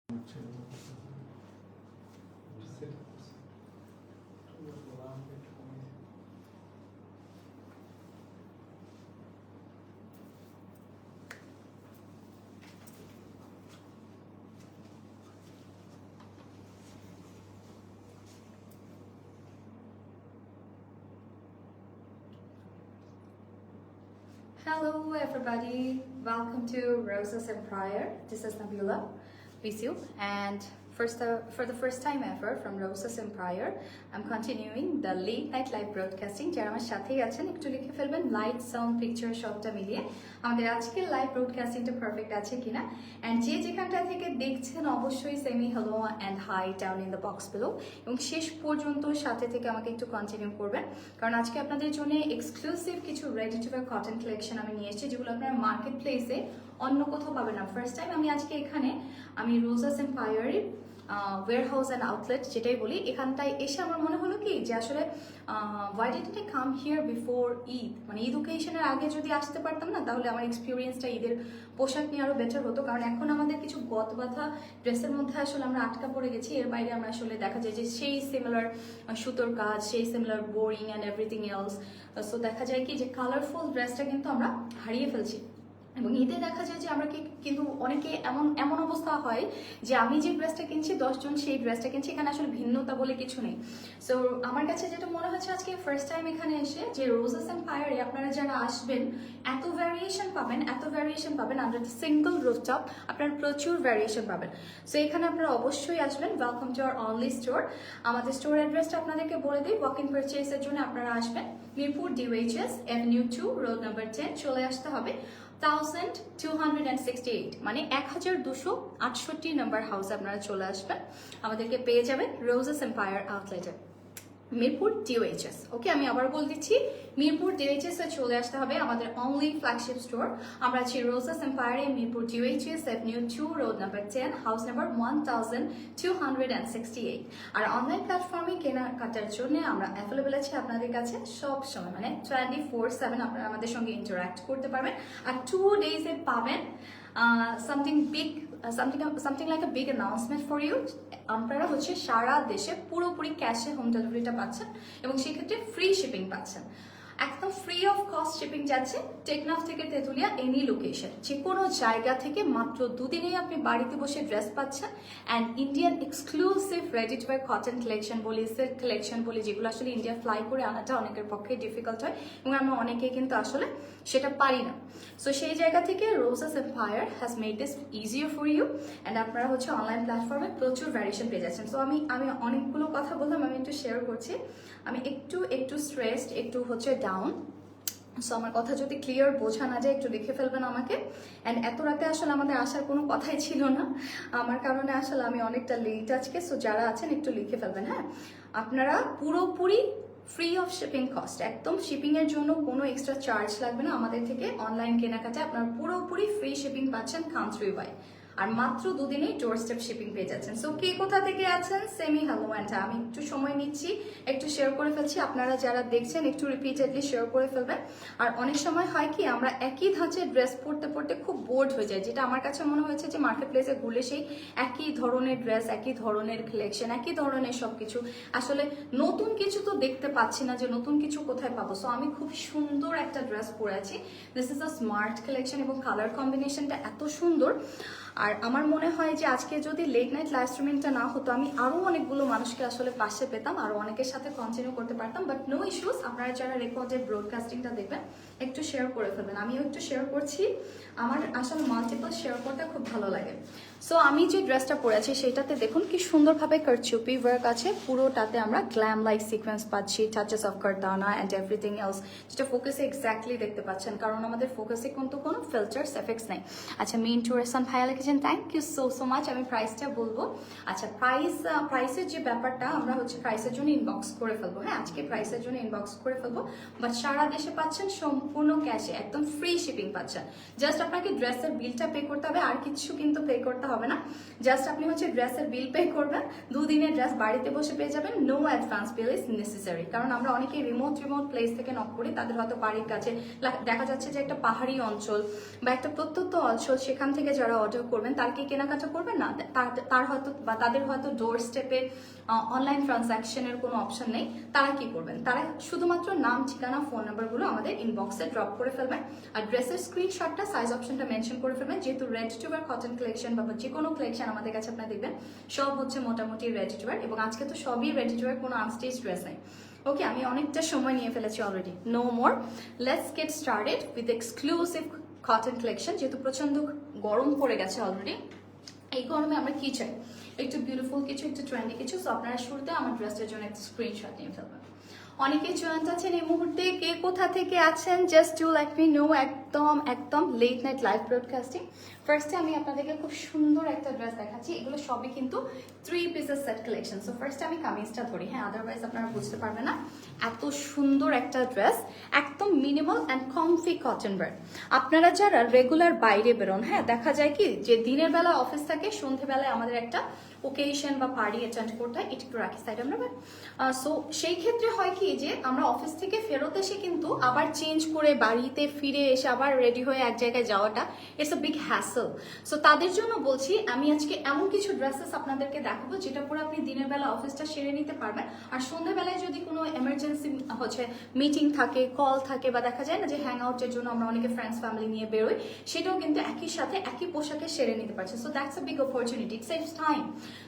Hello everybody, welcome to Roses Empire. This is Nabila Visu, and for the first time ever from Roses Empire, I'm continuing the late night live broadcasting. যারা আমার সাথেই আছেন একটু লিখে ফেলবেন light sound picture সবটা মিলিয়ে আমাদের আজকের লাইভ ব্রডকাস্টিংটা পারফেক্ট আছে কিনা, এন্ড যে যেখানটা থেকে দেখছেন অবশ্যই সেমি hello and hi down in the box below, এবং শেষ পর্যন্ত সাথে থেকে আমাকে একটু কন্টিনিউ করবেন, কারণ আজকে আপনাদের জন্য এক্সক্লুসিভ কিছু ready to wire cotton collection আমি নিয়ে এসেছি যেগুলো আপনারা মার্কেট প্লেসে অন্য কোথাও পাবেন না। ফার্স্ট টাইম আমি আজকে এখানে রোজাস এম্পায়ারের ওয়ারহাউস অ্যান্ড আউটলেট যেটাই বলি, এখানটায় এসে আমার মনে হলো কি যে আসলে why didn't I come here before Eid, মানে ঈদ ওকেশনের আগে যদি আসতে পারতাম না তাহলে আমার এক্সপিরিয়েন্সটা ঈদের পোশাক নিয়ে আরও বেটার হতো, কারণ এখন আমাদের কিছু গত বাঁধা ড্রেসের মধ্যে আসলে আমরা আটকা পড়ে গেছি। এর বাইরে আমরা আসলে দেখা যায় যে সেই সিমিলার সুতোর কাজ, সেই similar boring and everything else, so দেখা যায় কি যে কালারফুল ড্রেসটা কিন্তু আমরা হারিয়ে ফেলছি। এবং ঈদে দেখা যায় যে আমরা কিন্তু অনেকে এমন অবস্থা হয় যে আমি যে ড্রেসটা কিনছি 10 জন সেই ড্রেসটা কিনছি, এখানে আসলে ভিন্নতা বলে কিছু নেই। সো আমার কাছে যেটা মনে হচ্ছে আজকে ফার্স্ট টাইম এখানে এসে যে রোজেস এম্পায়ারে আপনারা যারা আসবেন এত ভ্যারিয়েশন পাবেন আন্ডার দ্য সিঙ্গল রুফটপ, আপনারা প্রচুর ভ্যারিয়েশন পাবেন। সো এখানে আপনারা অবশ্যই আসবেন। Welcome to our only store. আমাদের স্টোর অ্যাড্রেসটা আপনাদেরকে বলে দিই, ওয়াক ইন পারচেজের জন্য আপনারা আসবেন Mirpur DOHS Avenue 2 road number 10 চলে আসতে হবে 1268, মানে 1268 নম্বর হাউসে আপনারা চলে আসবেন, আমাদেরকে পেয়ে যাবেন রোজেস এম্পায়ার আউটলেটে মিরপুর DOHS। ওকে, আমি আবার বল দিচ্ছি, মিরপুর DOHS এ চলে আসতে হবে আমাদের অনলি ফ্ল্যাগশিপ স্টোর। আমরা আছি রোজেস এম্পায়ারে, Mirpur DOHS Avenue 2 road number 10 house number 1268। আর অনলাইন প্ল্যাটফর্মে কেনাকাটার জন্য আমরা অ্যাভেলেবল আছি আপনাদের কাছে সব সময়, মানে 24/7 আপনারা আমাদের সঙ্গে ইন্টারাক্ট করতে পারবেন। আর 2 ডেজে পাবেন something like a big announcement for you। আপনারা হচ্ছে সারা দেশে পুরোপুরি ক্যাশে হোম ডেলিভারিটা পাচ্ছেন, এবং সেক্ষেত্রে ফ্রি শিপিং পাচ্ছেন। একদম ফ্রি অফ কস্ট শিপিং যাচ্ছে টেকনাফ থেকে তেঁতুলিয়া, এনি লোকেশন, যে কোনো জায়গা থেকে মাত্র 2 দিনেই আপনি বাড়িতে বসে ড্রেস পাচ্ছেন। And Indian exclusive ready to wire cotton collection বলি, সিল্ক কালেকশন বলি, যেগুলো আসলে ইন্ডিয়া ফ্লাই করে আনাটা অনেকের পক্ষে ডিফিকাল্ট হয়, এবং আমরা অনেকে কিন্তু আসলে সেটা পারি না। সো সেই জায়গা থেকে Roses Empire has made this easier for you, and আপনারা হচ্ছে অনলাইন প্ল্যাটফর্মে প্রচুর ভ্যারিয়েশন পেয়ে যাচ্ছেন। সো আমি অনেকগুলো কথা বললাম, আমি একটু শেয়ার করছি। আমি একটু স্ট্রেসড, একটু হচ্ছে ডাউন। সো আমার কথা যদি ক্লিয়ার বোঝা না যায় একটু লিখে ফেলবেন আমাকে। অ্যান্ড এত রাতে আসলে আমাদের আসার কোনো কথাই ছিল না, আমার কারণে আসলে আমি অনেকটা লেট আজকে। সো যারা আছেন একটু লিখে ফেলবেন। হ্যাঁ, আপনারা পুরোপুরি ফ্রি অফ শিপিং কস্ট, একদম শিপিংয়ের জন্য কোনো এক্সট্রা চার্জ লাগবে না আমাদের থেকে। অনলাইন কেনাকাটা আপনারা পুরোপুরি ফ্রি শিপিং পাচ্ছেন কান্ট্রি ওয়াইড, আর মাত্র 2 দিনেই ডোর স্টেপ শিপিং পেয়ে যাচ্ছেন। সো কে কোথা থেকে আছেন সেমি হ্যালো অ্যান্ড আমি একটু সময় নিচ্ছি, একটু শেয়ার করে ফেলছি। আপনারা যারা দেখছেন একটু রিপিটেডলি শেয়ার করে ফেলবেন। আর অনেক সময় হয় কি আমরা একই ধাঁচের ড্রেস পরতে খুব বোর্ড হয়ে যায়, যেটা আমার কাছে মনে হয়েছে যে মার্কেট প্লেসে ঘুরলে সেই একই ধরনের ড্রেস, একই ধরনের কালেকশন, একই ধরনের সবকিছু, আসলে নতুন কিছু তো দেখতে পাচ্ছি না, যে নতুন কিছু কোথায় পাবো। সো আমি খুব সুন্দর একটা ড্রেস পরে আছি, this is a smart collection, এবং কালার কম্বিনেশনটা এত সুন্দর। আর আমার মনে হয় যে আজকে যদি লেট নাইট লাইভ স্ট্রিমিংটা না হতো, আমি আরও অনেকগুলো মানুষকে আসলে পাশে পেতাম, আরও অনেকের সাথে কন্টিনিউ করতে পারতাম। বাট নো ইস্যুস, আপনারা যারা রেকর্ডেড ব্রডকাস্টিংটা দেখবেন একটু শেয়ার করে ফেলবেন। আমিও একটু শেয়ার করছি, আমার আসলে মাল্টিপল শেয়ার করতে খুব ভালো লাগে। সো আমি যে ড্রেসটা পরেছি সেটাতে দেখুন কি সুন্দরভাবে কারচুপি ওয়ার্ক আছে, পুরোটাতে আমরা গ্ল্যাম লাইক সিকোয়েন্স পাচ্ছি, টাচেস অফ কারদানা অ্যান্ড এভরিথিং এলস, যেটা ফোকাসে এক্স্যাক্টলি দেখতে পাচ্ছেন, কারণ আমাদের ফোকাসে কিন্তু কোনো ফিল্টার্স এফেক্টস নেই। আচ্ছা, মেইন টুরেসান ভাইয়া লিখেছেন থ্যাংক ইউ সো মাচ। আমি প্রাইসটা বলবো। আচ্ছা, প্রাইসের যে ব্যাপারটা আমরা হচ্ছে প্রাইসের জন্য ইনবক্স করে ফেলবো। হ্যাঁ, আজকে প্রাইসের জন্য ইনবক্স করে ফেলবো, বাট সারা দেশে পাচ্ছেন সম্পূর্ণ ক্যাশে, একদম ফ্রি শিপিং পাচ্ছেন। জাস্ট আপনাকে ড্রেসের বিলটা পে করতে হবে, আর কিছু কিন্তু পে করতে হবে না, জাস্ট আপনি হচ্ছে ড্রেসের বিল পে করবেন, 2 দিনের ড্রেস বাড়িতে বসে পেয়ে যাবেন। No advance bill is necessary, কারণ আমরা অনেকেই রিমোট প্লেস থেকে নক করি, তাদের হয়তো বাড়ির কাছে দেখা যাচ্ছে যে একটা পাহাড়ি অঞ্চল বা একটা প্রত্যন্ত অঞ্চল, সেখান থেকে যারা অর্ডার করবেন তার কি কেনাকাটা করবেন না, তার হয়তো বা তাদের হয়তো ডোর স্টেপে অনলাইন ট্রানজ্যাকশনের কোনো অপশন নেই। তারা কি করবেন, তারা শুধুমাত্র নাম, ঠিকানা, ফোন নাম্বারগুলো আমাদের ইনবক্সে ড্রপ করে ফেলবেন, আর ড্রেসের স্ক্রিনশটটা, সাইজ অপশনটা মেনশন করে ফেলবেন। যেহেতু ready to wire cotton collection বা যে কোনো কালেকশন আমাদের কাছে আপনারা দেখবেন সব হচ্ছে মোটামুটি রেডি টু ওয়্যার, এবং আজকে তো সবই রেডি টু ওয়্যার, কোনো আনস্টেজ ড্রেস নেই। ওকে, আমি অনেকটা সময় নিয়ে ফেলেছি already, no more, let's get started with exclusive cotton collection. যেহেতু প্রচন্ড গরম পড়ে গেছে অলরেডি, এই গরমে আমরা কি চাই, একটু বিউটিফুল কিছু, একটু ট্রেন্ডি কিছু। সো আপনারা শুরুতে আমার ড্রেসটার জন্য একটা স্ক্রিনশট নিয়ে ফেলবেন। অনেকেই জয়েন্ট আছেন এই মুহূর্তে, কে কোথা থেকে আছেন just to let me know. একদম লেট নাইট লাইভ ব্রডকাস্টিং। ফার্স্টে আমি আপনাদেরকে খুব সুন্দর একটা ড্রেস দেখাচ্ছি, এগুলো সবই কিন্তু 3 পিসের সেট কালেকশন। সো ফার্স্টে আমি কামিজটা ধরি, হ্যাঁ, আদারওয়াইজ আপনারা বুঝতে পারবেন না। এত সুন্দর একটা ড্রেস, একদম minimal and comfy cotton wear. আপনারা যারা রেগুলার বাইরে বেরোন, হ্যাঁ, দেখা যায় কি যে দিনের বেলা অফিস থাকে, সন্ধ্যেবেলায় আমাদের একটা ওকেশন বা পার্টি অ্যাটেন্ড করতে হয়, একটু রাখি সাইড আমরা। সো সেই ক্ষেত্রে হয় কি যে আমরা অফিস থেকে ফেরত এসে কিন্তু আবার চেঞ্জ করে বাড়িতে ফিরে এসে আবার রেডি হয়ে এক জায়গায় যাওয়াটা it's a big hassle. So তাদের জন্য বলছি আমি আজকে এমন কিছু ড্রেসেস আপনাদেরকে দেখাবো যেটা পরে আপনি দিনের বেলা অফিসটা সেরে নিতে পারবেন, আর সন্ধ্যাবেলায় যদি কোনো এমার্জেন্সি হচ্ছে মিটিং থাকে, কল থাকে, বা দেখা যায় না যে হ্যাং আউটের জন্য আমরা অনেকে ফ্রেন্ডস ফ্যামিলি নিয়ে বেরোই, সেটাও কিন্তু একই সাথে একই পোশাকে সেরে নিতে পারছে। So that's a big opportunity, it saves time.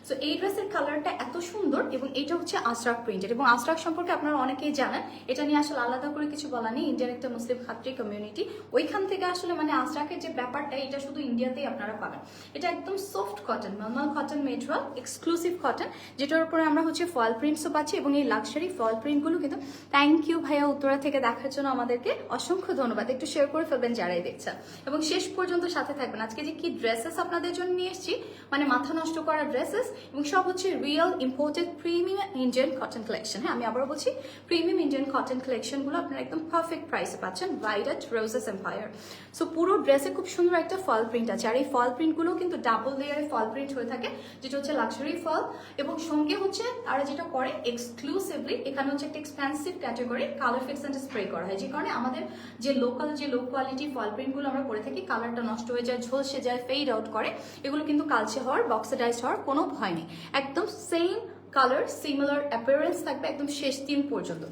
So এই ড্রেসের কালারটা এত সুন্দর, এবং এটা হচ্ছে আজরাক প্রিন্টেড, এবং আজরাক সম্পর্কে আপনারা অনেকেই জানেন, এটা নিয়ে আসলে আলাদা করে কিছু বলা নেই। ইন্ডিয়ার একটা মুসলিম খাত্রি কমিউনিটি, ওইখান থেকে আসলে মানে আজরাকের যে ব্যাপারটা, এটা শুধু ইন্ডিয়াতেই আপনারা পাবেন। এটা একদম soft cotton, normal cotton material, exclusive cotton, যেটার উপরে আমরা হচ্ছে ফয়েল প্রিন্টসও পাচ্ছি, এবং এই লাক্সারি ফয়েল প্রিন্টগুলো কিন্তু, থ্যাংক ইউ ভাইয়া উত্তরা থেকে দেখার জন্য, আমাদেরকে অসংখ্য ধন্যবাদ। একটু শেয়ার করে ফেলবেন যারাই দেখছেন, এবং শেষ পর্যন্ত সাথে থাকবেন। আজকে যে কি ড্রেসেস আপনাদের জন্য নিয়ে এসেছি, মানে মাথা নষ্ট করা ড্রেসেস, এবং সব হচ্ছে real imported premium Indian cotton collection. হ্যাঁ, আমি আবারও বলছি, প্রিমিয়াম ইন্ডিয়ান কটন কালেকশনগুলো আপনারা একদম পারফেক্ট প্রাইসে পাচ্ছেন, ভাইরাট রোজেস এম্পায়ার। সো পুরো ড্রেসে খুব সুন্দর একটা ফল প্রিন্ট আছে, আর এই ফল প্রিন্টগুলো কিন্তু ডাবল লেয়ারে ফল প্রিন্ট হয়ে থাকে, যেটা হচ্ছে লাক্সারি ফল, এবং সঙ্গে হচ্ছে তারা যেটা করে এক্সক্লুসিভলি, এখানে হচ্ছে একটা expensive category colour fix and spray করা হয়, যে কারণে আমাদের যে লোকাল যে লো কোয়ালিটি ফল প্রিন্টগুলো আমরা করে থাকি, কালারটা নষ্ট হয়ে যায়, ঝলসে যায়, ফেড আউট করে, এগুলো কিন্তু কালচে হওয়ার, বক্সিডাইজড হওয়ার কোনো ভয় নেই। একদম সেম কালার, সিমিলার অ্যাপিয়ারেন্স থাকবে একদম শেষ দিন পর্যন্ত।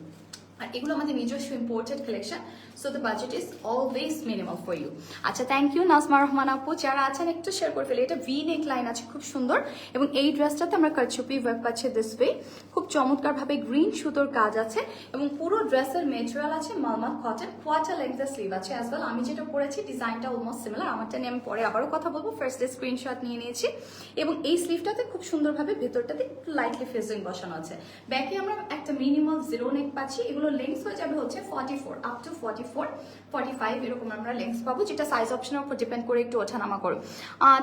আর এগুলো আমাদের নিজস্ব imported collection, so the budget is always minimal for you. আচ্ছা, থ্যাংক ইউ নাজমা রহমান আপু, যারা আছেন একটু শেয়ার করে ফেলি। এটা ভি নেক লাইন আছে, খুব সুন্দর, এবং এই ড্রেসটাতে আমরা কারচুপি ওয়ার্ক পাচ্ছি দিস ওয়ে, খুব চমৎকারভাবে গ্রিন সুতোর কাজ আছে, এবং পুরো ড্রেসের মেটেরিয়াল আছে মালমাল কটন, কোয়ার্টার লেন্থের স্লিভ আছে অ্যাজ ওয়েল। আমি যেটা পরেছি ডিজাইনটা অলমোস্ট সিমিলার, আমারটা নিয়ে আমি পরে আবারও কথা বলবো। ফার্স্টে স্ক্রিনশট নিয়ে নিয়েছি, এবং এই স্লিভটাতে খুব সুন্দরভাবে ভেতরটাতে একটু লাইটলি ফিজিং বসানো আছে। ব্যাকে আমরা একটা মিনিমাল জিরো নেক পাচ্ছি, এগুলো লেন্থ হয়ে যাবে হচ্ছে 44 আপ টু 44, 45 এরকম আমরা লেন্থ পাবো, যেটা সাইজ অপশনের উপর ডিপেন্ড করে একটু ওঠানামা করো।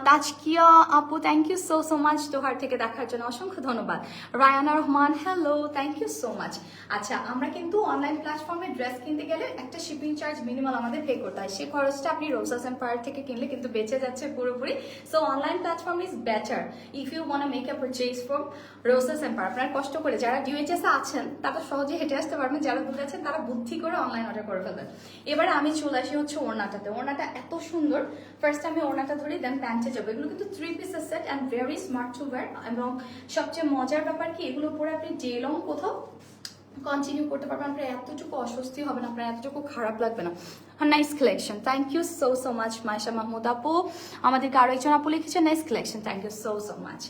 তাজকিয়া আপু, thank you so much Dohar থেকে দেখার জন্য, অসংখ্য ধন্যবাদ। Rayana Rahman, hello, thank you so much. আচ্ছা, আমরা কিন্তু অনলাইন প্ল্যাটফর্মে ড্রেস কিনতে গেলে একটা শিপিং চার্জ মিনিমাল আমাদের পে করতে হয়, সেই খরচটা আপনি রোজাস এম্পায়ার থেকে কিনলে কিন্তু বেঁচে যাচ্ছে পুরোপুরি। So online platform is better if you want make a purchase from Rosas Empire. আপনারা কষ্ট করে যারা ডিউএইচএস আছেন তারা সহজে হেঁটে আসতে পারবেন, যারা দূরে আছেন তারা বুদ্ধি করে অনলাইন অর্ডার করে ফেলবেন। এবারে আমি চলে আসি হচ্ছে ওড়নাটাতে। ওড়নাটা এত সুন্দর, ফার্স্ট আমি ওড়নাটা ধরি, দেন প্যান্টে যাবো। এগুলো কিন্তু 3 পিসের set and very smart two wire, এবং সবচেয়ে মজার ব্যাপার কি, এগুলো পরে আপনি ডে লং কোথাও কন্টিনিউ করতে পারবেন, আপনার এতটুকু অস্বস্তি হবে না, আপনার এতটুকু খারাপ লাগবে না। Nice collection, thank you so much Maisha Mahmud আপু, আমাদেরকে আরো একজন আপু লিখেছে nice collection, thank you so much.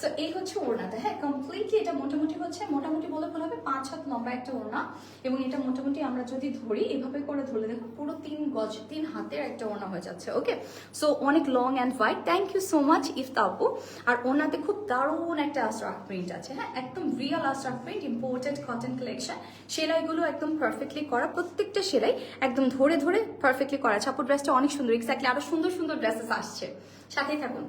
So এই হচ্ছে ওড়নাটা, হ্যাঁ, কমপ্লিটলি এটা মোটামুটি হচ্ছে, মোটামুটি বলে ভুল হবে, 5 হাত লম্বা একটা ওড়না, এবং এটা মোটামুটি আমরা যদি ধরি এভাবে করে ধরলে দেখো পুরো 3 গজ 3 হাতের একটা ওড়না হয়ে যাচ্ছে। ওকে, সো অনেক long and white, thank you so much Ifta আপু। আর ওড়নাতে খুব দারুণ একটা আজরাক প্রিন্ট আছে, হ্যাঁ, একদম real ajrak print, imported cotton collection, সেলাইগুলো একদম পারফেক্টলি করা, প্রত্যেকটা সেলাই একদম ধরে ধরে পারফেক্টলি করা আছে। আপুর ড্রেসটা অনেক সুন্দর, এক্স্যাক্টলি আরো সুন্দর সুন্দর ড্রেসেস আসছে, সাথেই থাকুন।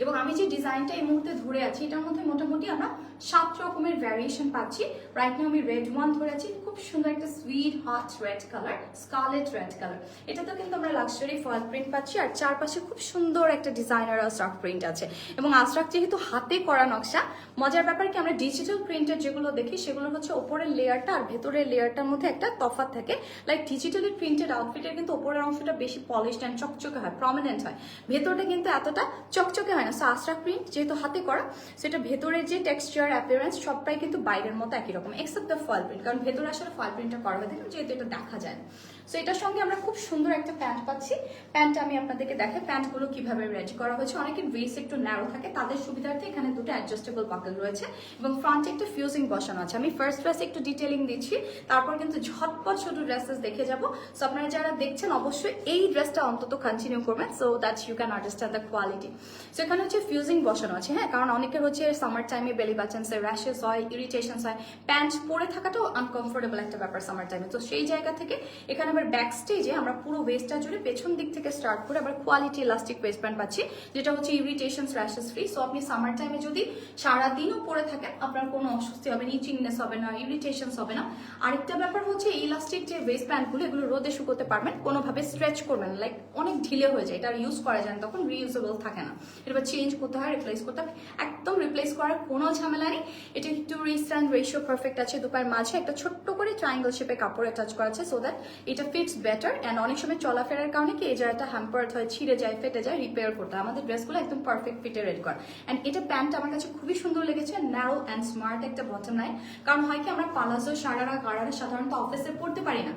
এবং আমি যে ডিজাইনটা এই মুহূর্তে ধরে আছি এটার মধ্যে মোটামুটি আমরা 7 রকমের ভ্যারিয়েশন পাচ্ছি। রাইট নাও আমি রেড ওয়ান ধরে আছি, খুব সুন্দর একটা sweet hot red colour, scarlet red colour. এটাতে কিন্তু আমরা লাক্সারি ফয়েল প্রিন্ট পাচ্ছি, আর চারপাশে খুব সুন্দর একটা ডিজাইনার আজরাক প্রিন্ট আছে। এবং আজরাক যেহেতু হাতে করা নকশা, মজার ব্যাপার কি আমরা ডিজিটাল প্রিন্টের যেগুলো দেখি সেগুলো হচ্ছে ওপরের লেয়ারটা আর ভেতরের লেয়ারটার মধ্যে একটা তফাৎ থাকে। লাইক ডিজিটালি প্রিন্টেড আউটফিটের কিন্তু ওপরের অংশটা বেশি পলিশড অ্যান্ড চকচকে হয়, প্রমিনেন্ট হয়, ভেতরটা কিন্তু এতটা চকচকে হয় না। সো আজরাক প্রিন্ট যেহেতু হাতে করা, সেটা ভেতরের যে টেক্সচার অ্যাপিয়ারেন্স সবটাই কিন্তু বাইরের মতো একই রকম, এক্সেপ্ট দ্য ফয়েল প্রিন্ট, কারণ ভেতরে আসলে ফয়েল প্রিন্টটা করা হয়ে থাকে যেহেতু এটা দেখা যায় না। সো এটার সঙ্গে আমরা খুব সুন্দর একটা প্যান্ট পাচ্ছি। প্যান্টটা আমি আপনাদেরকে দেখাই প্যান্টগুলো কিভাবে রেডি করা হয়েছে। অনেকের ওয়েস্ট একটু ন্যারো থাকে, তাদের সুবিধার্থে এখানে দুটো অ্যাডজাস্টেবল বাকেল রয়েছে এবং ফ্রন্টে একটা ফিউজিং বসানো আছে। আমি ফার্স্ট ড্রেস একটু ডিটেলিং দিচ্ছি, তারপর কিন্তু ঝটপট ছোট ড্রেসেস দেখে যাব। সো আপনারা যারা দেখছেন অবশ্যই এই ড্রেসটা অন্তত কন্টিনিউ করবেন, so that you can understand the quality. So এখানে হচ্ছে ফিউজিং বসানো আছে, হ্যাঁ, কারণ অনেকের হচ্ছে সামার টাইমে বেলি বাটনসে র্যাশেস হয়, ইরিটেশনস হয়, প্যান্ট পরে থাকাটাও আনকমফোর্টেবল একটা ব্যাপার সামার টাইমে। তো সেই জায়গা থেকে এখানে আবার ব্যাক স্টেজে আমরা পুরো ওয়েস্টটা জুড়ে পেছন দিক থেকে স্টার্ট করে আবার কোয়ালিটি ইলাস্টিক ওয়েস্ট প্যান্ট পাচ্ছি, যেটা হচ্ছে ইরিটেশনস র্যাশেস ফ্রি। সো আপনি সামার টাইমে যদি সারাদিনও পরে থাকেন আপনার কোনো অস্বস্তি হবে না, ইচিংনেস হবে না, ইরিটেশনস হবে না। আরেকটা ব্যাপার হচ্ছে ইলাস্টিক যে ওয়েস্ট প্যান্টগুলো এগুলো রোদে শুকোতে পারবেন, কোনোভাবে স্ট্রেচ করবেন, লাইক অনেক ঢিলে হয়ে যায়, এটা ইউজ করা যায় না, তখন রিইউজেবল থাকে না, এটা চেঞ্জ করতে হয়, রিপ্লেস করতে হয়। একদম রিপ্লেস করার কোনো ঝামেলা নেই। এটা একটু রিস্ট্যান্ড রেশিও পারফেক্ট আছে, দুপায়ের মাঝে একটা ছোট্ট করে ট্রায়াঙ্গেল শেপে কাপড় অ্যাটাচ করা আছে, সো দ্যাট এটা ফিটস বেটার। অ্যান্ড অনেক সময় চলাফেরার কারণে কি এই জায়গাটা হ্যাম্পার্ড হয়, ছিঁড়ে যায়, ফেটে যায়, রিপেয়ার করতে হয়। আমাদের ড্রেসগুলো একদম পারফেক্ট ফিটে রেডি করা। অ্যান্ড এটা প্যান্টটা আমার কাছে খুবই সুন্দর লেগেছে, ন্যারো অ্যান্ড স্মার্ট একটা বটম লাইন, কারণ হয় কি আমরা পালাজো, সারারা, গারারা সাধারণত অফিসে পড়তে পারি না।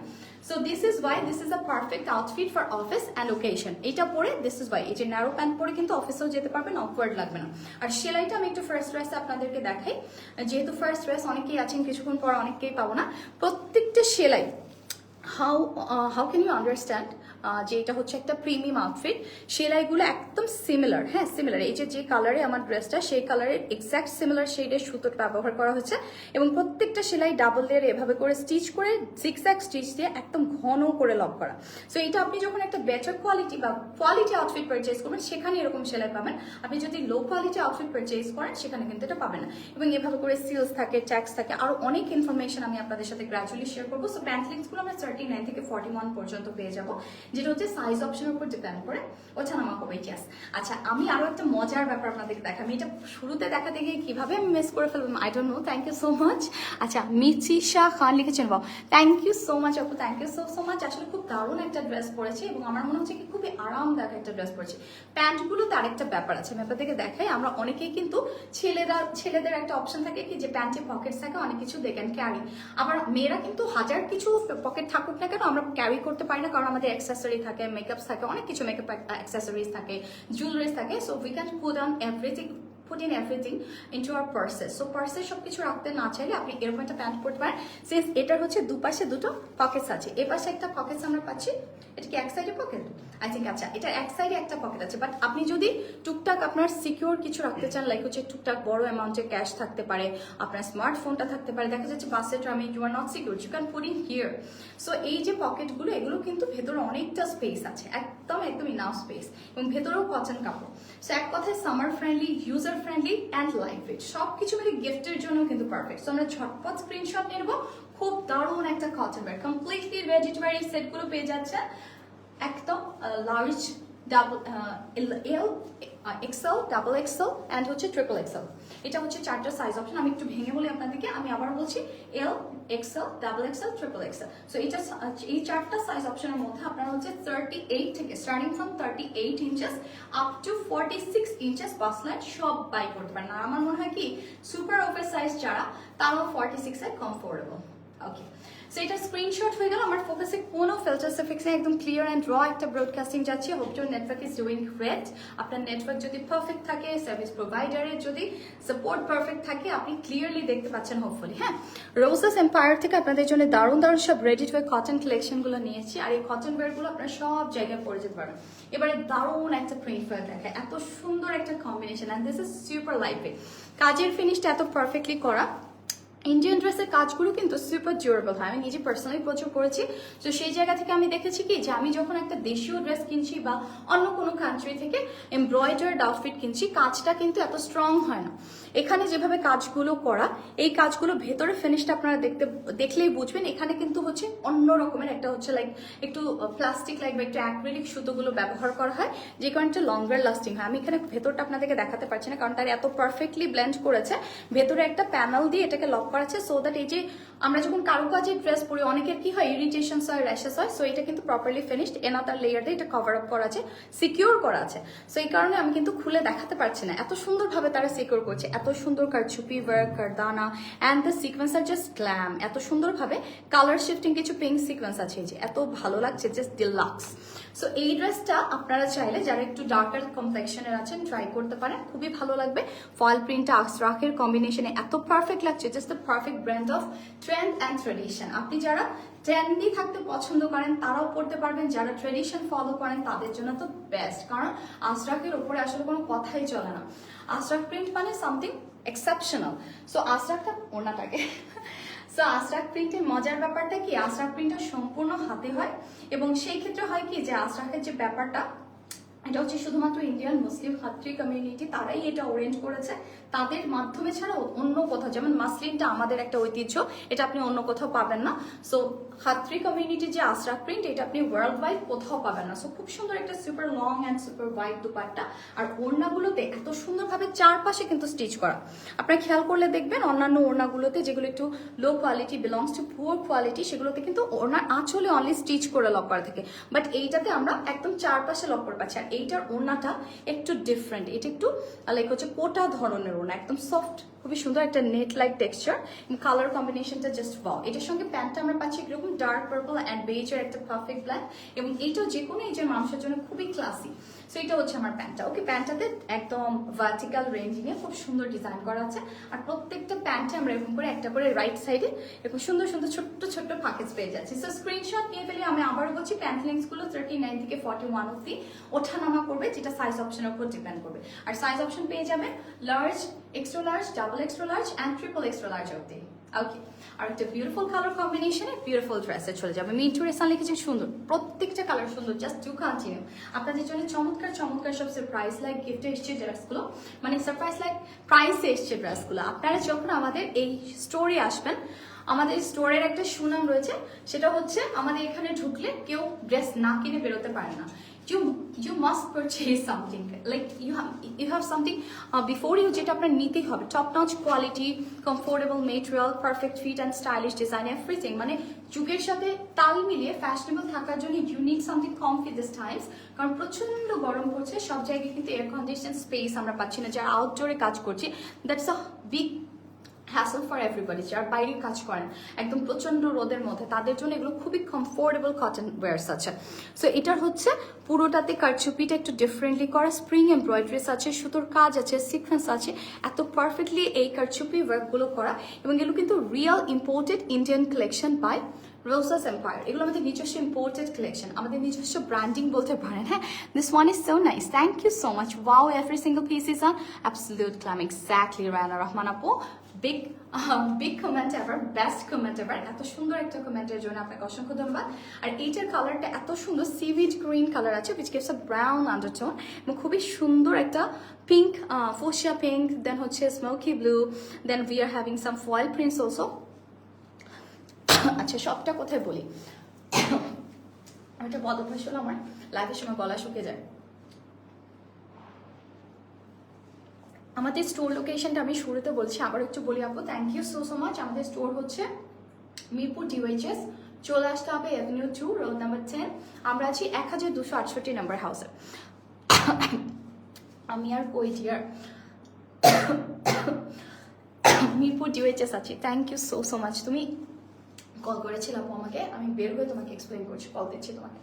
So this is why this is a perfect outfit for office and occasion. এটা পরে this is why এই যে ন্যারো প্যান্ট পরে কিন্তু অফিসেও যেতে পারবেন, অকওয়ার্ড লাগবে না। আর সেলাইটা আমি একটু ফার্স্ট ড্রেসে আপনাদেরকে দেখাই, যেহেতু ফার্স্ট ড্রেস অনেকেই আছেন, কিছুক্ষণ পর অনেককেই পাবো না। প্রত্যেকটা সেলাই হাউ ক্যান ইউ আন্ডারস্ট্যান্ড যে এটা হচ্ছে একটা প্রিমিয়াম আউটফিট। সেলাইগুলো একদম সিমিলার, হ্যাঁ সিমিলার, এই যে কালারে আমার ড্রেসটা সেই কালারের এক্স্যাক্ট সিমিলার শেডের সুতোর ব্যবহার করা হয়েছে এবং প্রত্যেকটা সেলাই ডাবল লেয়ার এভাবে করে স্টিচ করে জিগজ্যাগ স্টিচ দিয়ে একদম ঘন করে লক করা। সো এটা আপনি যখন একটা বেটার কোয়ালিটি বা কোয়ালিটি আউটফিট পারচেজ করবেন সেখানে এরকম সেলাই পাবেন, আপনি যদি লো কোয়ালিটি আউটফিট পারচেজ করেন সেখানে কিন্তু এটা পাবেন না। এবং এভাবে করে সিলস থাকে, ট্যাক্স থাকে, আরো অনেক ইনফরমেশন আমি আপনাদের সাথে গ্র্যাজুয়ালি শেয়ার করবো। সো প্যান্ট লিঙ্কসগুলো আমরা 39 থেকে 41 পর্যন্ত পেয়ে যাবো, যেটা হচ্ছে সাইজ অপশনের উপর ডিপেন্ড করে ওঠা নামা করবে। ইয়েস, আচ্ছা আমি আরো একটা মজার ব্যাপার আপনাদেরকে দেখাই। আমি এটা শুরুতে দেখাতে গিয়ে কিভাবে আমি মিস করে ফেললাম, I don't know. Thank you so much. আচ্ছা মিচিশা খান লিখেছেন, wow thank you so much আপু, থ্যাংক ইউ সো মাচ। আসলে খুব দারুণ একটা ড্রেস পরেছে এবং আমার মনে হচ্ছে কি খুবই আরামদায়ক একটা ড্রেস পরেছে। প্যান্টগুলোতে আরেকটা ব্যাপার আছে, আমি আপনাদেরকে দেখাই। আমরা অনেকেই কিন্তু ছেলেদের একটা অপশন থাকে কি যে প্যান্টে পকেটস থাকে, অনেক কিছু দে ক্যান ক্যারি। আবার মেয়েরা কিন্তু হাজার কিছু পকেট থাকুক না কেন আমরা ক্যারি করতে পারি না, কারণ আমাদের অ্যাক্সেসরি থাকে, মেকআপ থাকে, অনেক কিছু মেকআপ অ্যাক্সেসরিজ থাকে, জুয়েলারিজ থাকে। So we can put in everything into our purses. So purse সবকিছু রাখতে না চাইলে আপনি এরকম একটা প্যান্ট পরতে পারেন। সিন্স এটার হচ্ছে দুপাশে দুটো পকেটস আছে, এই পাশে একটা পকেটস আমরা পাচ্ছি, এটা কি এক সাইডে পকেট আই থিঙ্ক, আচ্ছা এটা এক সাইডে একটা পকেট আছে। বাট আপনি যদি টুকটাক আপনার সিকিউর কিছু রাখতে চান, লাইক হচ্ছে টুকটাক বড় অ্যামাউন্টের ক্যাশ থাকতে পারে, আপনার স্মার্টফোনটা থাকতে পারে, দেখা যাচ্ছে বাসে ট্রামে you are not secure, you can put in here. So এই যে পকেটগুলো এগুলো কিন্তু ভেতরে অনেকটা স্পেস আছে, একদম ইনাফ স্পেস, এবং ভেতরেও কটন কাপড়। সো এক কথায় summer friendly, user friendly and light weight, সবকিছু মিলে গিফটের জন্য কিন্তু পারফেক্ট। সো আমরা ঝটপট স্ক্রিনশট নেব। খুব দারুণ একটা cotton wear, completely ready to wear এই সেটগুলো পেয়ে যাচ্ছে একদম large, double L, XL, double XL and হচ্ছে ট্রিপল এক্সেল। এটা হচ্ছে চারটা সাইজ অপশন। আমি একটু ভেঙে বলি আপনাদেরকে, আমি আবার বলছি L, XL, double XL, triple XL. So এটা এই চারটা সাইজ অপশনের মধ্যে আপনারা হচ্ছে 38 থেকে starting from 38 inches up to 46 inches bus line সব বাই করতে পারেন। আর আমার মনে হয় কি সুপার ওভার সাইজ যারা তারাও 46 এ কমফোর্টেবল। ওকে, সো এটা স্ক্রিনশট হয়ে গেল। আমার ফোকাসে কোনো ফিল্টার এফেক্টস নেই, একদম ক্লিয়ার অ্যান্ড র একটা ব্রডকাস্টিং যাচ্ছে। Hope your network is doing great. আপনার নেটওয়ার্ক যদি পারফেক্ট থাকে, সার্ভিস প্রোভাইডারের যদি সাপোর্ট পারফেক্ট থাকে, আপনি ক্লিয়ারলি দেখতে পাচ্ছেন হোপফুলি। হ্যাঁ, রোজেস এম্পায়ার থেকে আপনাদের জন্য দারুণ দারুণ সব রেডি টু ওয়্যার কটন কালেকশনগুলো নিয়েছি, আর এই কটন ওয়্যারগুলো আপনারা সব জায়গায় পরে যেতে পারবেন। এবারে দারুণ একটা প্রিন্ট ওয়্যার দেখায়, এত সুন্দর একটা combination, and this is super light weight. কাজের ফিনিশটা এত পারফেক্টলি করা, ইন্ডিয়ান ড্রেসের কাজগুলো কিন্তু সুপার ডিউরেবল হয়, আমি নিজে পার্সোনালি প্রচুর করেছি। তো সেই জায়গা থেকে আমি দেখেছি কি যে আমি যখন একটা দেশীয় ড্রেস কিনছি বা অন্য কোনো কান্ট্রি থেকে এমব্রয়ডার্ড আউটফিট কিনছি, কাজটা কিন্তু এত স্ট্রং হয় না। এখানে যেভাবে কাজগুলো করা, এই কাজগুলো ভেতরে ফিনিশটা আপনারা দেখলেই বুঝবেন। এখানে কিন্তু হচ্ছে অন্য রকমের একটা হচ্ছে লাইক একটু প্লাস্টিক লাইক বা একটু অ্যাক্রিলিক সুতোগুলো ব্যবহার করা হয়, যে কারণে লঙ্গার লাস্টিং হয়। আমি এখানে ভেতরটা আপনাদেরকে দেখাতে পারছি না কারণ তার এত পারফেক্টলি ব্লেন্ড করেছে। ভেতরে একটা প্যানেল দিয়ে এটাকে লক করা আছে, সো দ্যাট এই যে আমরা যখন কারুকাজের ড্রেস পরি অনেকের কি হয় ইরিটেশন হয়, র্যাশেস হয়, সো এটা কিন্তু প্রপারলি ফিনিশড। এনাদার লেয়ার দিয়ে এটা কভার আপ করা আছে, সিকিউর করা আছে। সো এই কারণে আমি কিন্তু খুলে দেখাতে পারছি না, এত সুন্দরভাবে তারা সিকিউর করছে। এত সুন্দর কারচুপি work, kardana and the sequence আর জাস্ট গ্ল্যাম। এত সুন্দরভাবে কালার শিফটিং কিছু পিঙ্ক সিকোয়েন্স আছে, এই যে এত ভালো লাগছে, জাস্ট ডিলাক্স। সো এই ড্রেসটা আপনারা চাইলে যারা একটু ডার্কার কমপ্লেকশনের আছেন ট্রাই করতে পারেন, খুবই ভালো লাগবে। ফয়েল প্রিন্টটা আজরাকের কম্বিনেশনে এত পারফেক্ট লাগছে, just the perfect brand of trend and tradition. আপনি যারা ট্রেন্ডি থাকতে পছন্দ করেন তারাও পড়তে পারবেন, যারা ট্রেডিশন ফলো করেন তাদের জন্য তো বেস্ট, কারণ আজরাকের উপরে আসলে কোনো কথাই চলে না। আজরাক প্রিন্ট মানে সামথিং এক্সেপশনাল। সো আজরাকটা ওনাটাকে সো আজরাক প্রিন্টের মজার ব্যাপারটা কি, আজরাক প্রিন্টটা সম্পূর্ণ হাতে হয় এবং সেই ক্ষেত্রে হয় কি যে আজরাকের যে ব্যাপারটা এটা হচ্ছে শুধুমাত্র ইন্ডিয়ান মুসলিম খাত্রি কমিউনিটি তারাই এটা অরেঞ্জ করেছে, তাদের মাধ্যমে ছাড়া অন্য কোথাও, যেমন মাসলিনটা আমাদের একটা ঐতিহ্য, এটা আপনি অন্য কোথাও পাবেন না। সো খাত্রি কমিউনিটির যে আজরাক প্রিন্ট এটা আপনি ওয়ার্ল্ড ওয়াইড কোথাও পাবেন না। সো খুব সুন্দর একটা super long and super wide dupatta, আর ওড়নাগুলোতে এত সুন্দরভাবে চারপাশে কিন্তু স্টিচ করা। আপনারা খেয়াল করলে দেখবেন অন্যান্য ওড়নাগুলোতে যেগুলো একটু low quality, belongs to poor quality, সেগুলোতে কিন্তু ওড়নার আঁচলে অনলি স্টিচ করে লক করা থাকে, বাট এইটাতে আমরা একদম চারপাশে লক করে পাচ্ছি। আর এইটার ওড়নাটা একটু ডিফারেন্ট, এটা একটু লাইক হচ্ছে কোটা ধরনের ওড়না, একদম সফট, খুবই সুন্দর একটা নেট লাইক টেক্সচার এবং কালার কম্বিনেশনটা জাস্ট ওয়াও। এটার সঙ্গে প্যান্টটা আমরা পাচ্ছি এরকম ডার্ক পার্পল অ্যান্ড বেজের একটা পারফেক্ট ব্ল্যাক, এবং এইটাও যে কোনো এজের মানুষের জন্য খুবই ক্লাসি। সো এটা হচ্ছে আমার প্যান্টটা। ওকে, প্যান্টটাতে একদম ভার্টিক্যাল রেঞ্জিংয়ে খুব সুন্দর ডিজাইন করা আছে, আর প্রত্যেকটা প্যান্টে আমরা এরকম করে একটা করে রাইট সাইডে এরকম সুন্দর সুন্দর ছোট্ট ছোট্ট প্যাকেজ পেয়ে যাচ্ছি। সো স্ক্রিনশট নিয়ে ফেলে আমি আবারও বলছি প্যান্ট লেন্থগুলো 39 থেকে 41 অব্দি ওঠানামা করবে, যেটা সাইজ অপশনের উপর ডিপেন্ড করবে। আর সাইজ অপশন পেয়ে যাবে large, extra large, double extra large and triple extra large অব্দি। ওকে, আর একটা বিউটিফুল কালার কম্বিনেশনে বিউটিফুল ড্রেসে চলে যাবে। মিন্টু রেসান লিখেছেন সুন্দর, প্রত্যেকটা কালার সুন্দর, জাস্ট টু কন্টিনিউ। আপনাদের জন্য চমৎকার চমৎকার সব সারপ্রাইজ লাইক গিফটে এসছে ড্রেসগুলো, মানে সারপ্রাইজ লাইক প্রাইসে এসছে ড্রেসগুলো। আপনারা যখন আমাদের এই স্টোরে আসবেন, আমাদের স্টোরের একটা সুনাম রয়েছে, সেটা হচ্ছে আমাদের এখানে ঢুকলে কেউ ড্রেস না কিনে বেরোতে পারে না। You must purchase something, like you have something before you, যেটা আপনার নিতেই হবে। Top notch quality, comfortable material, perfect fit and stylish design, everything. মানে যুগের সাথে তাল মিলিয়ে ফ্যাশনেবল থাকার জন্য you need something comfy this times, কারণ প্রচন্ড গরম পড়ছে, সব জায়গায় কিন্তু এয়ার কন্ডিশন স্পেস আমরা পাচ্ছি না। যারা আউটডোরে কাজ করছি, that's a big hassle for everybody. যারা বাইরে কাজ করেন একদম প্রচন্ড রোদের মধ্যে, তাদের জন্য এগুলো খুবই কমফোর্টেবল কটন ওয়্যার্স আছে। সো এটার হচ্ছে পুরোটাতে কারচুপিটা একটু ডিফারেন্টলি করা, স্প্রিং এমব্রয়ডারিস আছে, সুতোর কাজ আছে, সিকোয়েন্স আছে, এত পারফেক্টলি এই কারচুপি ওয়ার্কগুলো করা, এবং এগুলো কিন্তু real imported Indian collection by Rosas Empire. এগুলো আমাদের নিজস্ব ইম্পোর্টেড কালেকশন, আমাদের নিজস্ব ব্র্যান্ডিং বলতে পারেন। হ্যাঁ, this one is so nice, thank you so much. Wow, every single piece is on absolute glam. Exactly, Raina Rahman আপু, big comment ever, best comment ever. এত সুন্দর একটা কমেন্টের জন্য আপনাকে অসংখ্য ধন্যবাদ। আর এইটার কালারটা এত সুন্দর সিভিড গ্রিন কালার আছে, which gives a brown undertone, এবং খুবই সুন্দর একটা পিঙ্ক, ফোশিয়া পিঙ্ক, দেন হচ্ছে smoky blue, then we are having some foil prints also. আচ্ছা, সবটা কোথায় বলি, একটা বদ অভ্যাস হলো আমার, লাইভের সময় গলা শুকিয়ে যায়। আমাদের স্টোর লোকেশনটা আমি শুরুতে বলছি, আবার একটু বলি আপু, থ্যাংক ইউ সো মাচ। আমাদের স্টোর হচ্ছে মিরপুর ডিওএইচএস, চলে আসতে হবে এভিনিউ 2, রোড নাম্বার 10। আমরা আছি 1268 নাম্বার হাউসে। আমি আর কই ডিয়ার, মিরপুর ডিওএইচএস আছি। Thank you so much. তুমি কল করেছিল আপু আমাকে, আমি বের হয়ে তোমাকে এক্সপ্লেন করছি, কল দিচ্ছি তোমাকে।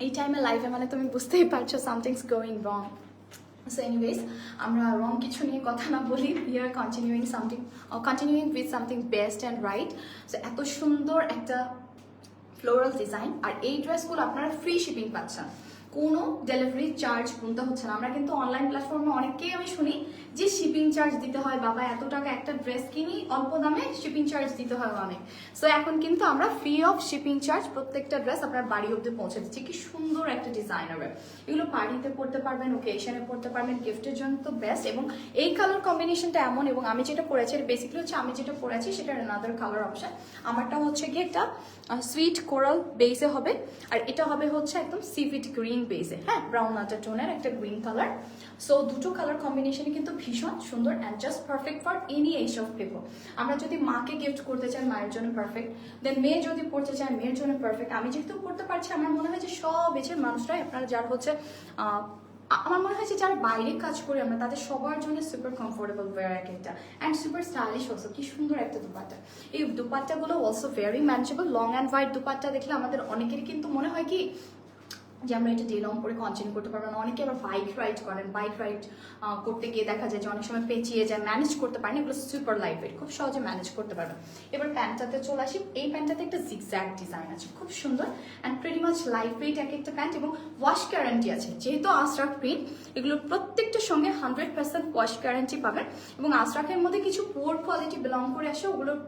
এই টাইমে লাইভে মানে তুমি বুঝতেই পারছো সামথিংস গোয়িং রং। সো এনিওয়েজ, আমরা রং কিছু নিয়ে কথা না বলি, we are continuing with something best and right. So এত সুন্দর একটা ফ্লোরাল ডিজাইন, আর এই ড্রেসগুলো আপনারা ফ্রি শিপিং পাচ্ছেন, কোনো ডেলিভারি চার্জ গুনতে হচ্ছে না। আমরা কিন্তু অনলাইন প্ল্যাটফর্মে অনেককেই আমি শুনি যে শিপিং চার্জ দিতে হয়, বাবা এত টাকা একটা ড্রেস কিনি অল্প দামে শিপিং চার্জ দিতে হয় অনেক। সো এখন কিন্তু আমরা ফ্রি অফ শিপিং চার্জ প্রত্যেকটা ড্রেস আপনার বাড়ি অব্দি পৌঁছে দিচ্ছি। কি সুন্দর একটা ডিজাইনার, এগুলো পার্টিতে পড়তে পারবেন, ওকেশনে পড়তে পারবেন, গিফটের জন্য তো বেস্ট। এবং এই কালার কম্বিনেশনটা এমন, এবং আমি যেটা পরেছি বেসিক্যালি হচ্ছে আমি যেটা পরেছি সেটার অ্যানাদার কালার অপশন। আমারটা হচ্ছে গিয়ে একটা সুইট কোরাল বেসে হবে, আর এটা হবে হচ্ছে একদম সিভিট গ্রিন বেসে, হ্যাঁ ব্রাউন আটার টোনের একটা গ্রিন কালার। সো দুটো কালার কম্বিনেশনে কিন্তু ভীষণ সুন্দর and just perfect for any age of people. আমরা যদি মাকে গিফট করতে চাই মায়ের জন্য পারফেক্ট, দেন মেয়ে যদি পড়তে চায় মেয়ের জন্য পারফেক্ট। আমি যেহেতু পড়তে পারছি, আমার মনে হয় যে সব এজের মানুষরাই, আপনারা যারা হচ্ছে আমার মনে হয় যে যারা বাইরে কাজ করে আমরা, তাদের সবার জন্য সুপার কমফোর্টেবল ওয়্যার একটা অ্যান্ড সুপার স্টাইলিশ অলসো। কি সুন্দর একটা দুপাট্টা। এই দুপাট্টাগুলো also very manageable. Long and white dupatta দেখলে আমাদের অনেকেরই কিন্তু মনে হয় কি যে আমরা এটা ডে লং করে কন্টিনিউ করতে পারবো না। অনেকে আবার বাইক রাইড করেন, বাইক রাইড করতে গিয়ে দেখা যায় যে অনেক সময় পেঁচিয়ে যায়, ম্যানেজ করতে পারেন। এগুলো সুপার লাইট ওয়েট, খুব সহজে ম্যানেজ করতে পারবেন। এবার প্যান্টটাতে চলে আসি। এই প্যান্টটাতে একটা জিগজ্যাগ ডিজাইন আছে, খুব সুন্দর and pretty much light weight এক একটা প্যান্ট, এবং ওয়াশ গ্যারান্টি আছে। যেহেতু আসরাক প্রিন্ট, এগুলোর প্রত্যেকটার সঙ্গে 100% ওয়াশ গ্যারান্টি পাবেন। এবং আসরাকের মধ্যে কিছু পোর কোয়ালিটি বিলং করে আসে, ওগুলোর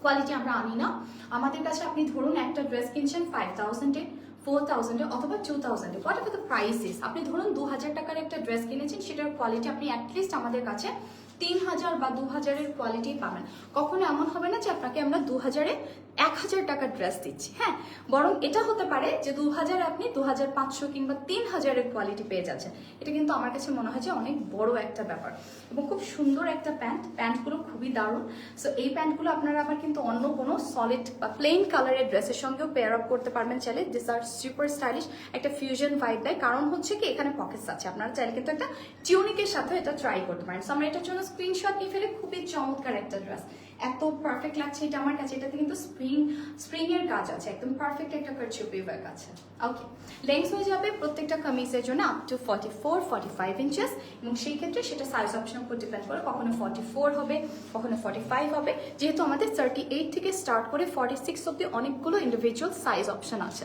কোয়ালিটি আমরা আনি না আমাদের কাছে। আপনি ধরুন একটা ড্রেস কিনছেন 5000-এ, 4000-এ অথবা 2000-এ, whatever the price is. আপনি ধরুন 2000 টাকার একটা ড্রেস কিনেছেন, সেটার কোয়ালিটি আপনি অ্যাটলিস্ট আমাদের কাছে 3000 বা 2000-এর কোয়ালিটি পাবেন। কখনো এমন হবে না যে আপনাকে আমরা 2000-এ 1000 টাকার ড্রেস দিচ্ছি, হ্যাঁ, বরং এটা হতে পারে যে 2000 আপনি 2500 কিংবা 3000-এর কোয়ালিটি পেয়ে যাচ্ছেন। এটা কিন্তু আমার কাছে মনে হয় যে অনেক বড় একটা ব্যাপার। এবং খুব সুন্দর একটা প্যান্টগুলো খুবই দারুণ। সো এই প্যান্টগুলো আপনারা আবার কিন্তু অন্য কোনো সলিড বা প্লেন কালারের ড্রেসের সঙ্গেও পেয়ার আপ করতে পারবেন চাইলে। দিস আর সুপার স্টাইলিশ, একটা ফিউশন ভাইব দেয়। কারণ হচ্ছে কি এখানে পকেটস আছে, আপনারা চাইলে কিন্তু একটা টিউনিকের সাথে এটা ট্রাই করতে পারেন। সো আমরা এটার জন্য স্ক্রিনশট নিয়ে ফেলে। খুবই চমৎকার একটা ড্রেস, এত পারফেক্ট লাগছে এটা আমার কাছে। এটাতে কিন্তু স্প্রিং এর কাজ আছে, একদম পারফেক্ট একটা কারচুপি ওয়ার্ক আছে। ওকে, লেন্থ হয়ে যাবে প্রত্যেকটা কামিজের জন্য আপ টু 44-45 ইঞ্চেস, এবং সেই ক্ষেত্রে সেটা সাইজ অপশন উপর ডিপেন্ড করে, কখনো 44 হবে, কখনো 45 হবে। যেহেতু আমাদের 38 থেকে স্টার্ট করে 46 অব্দি অনেকগুলো ইন্ডিভিজুয়াল সাইজ অপশন আছে।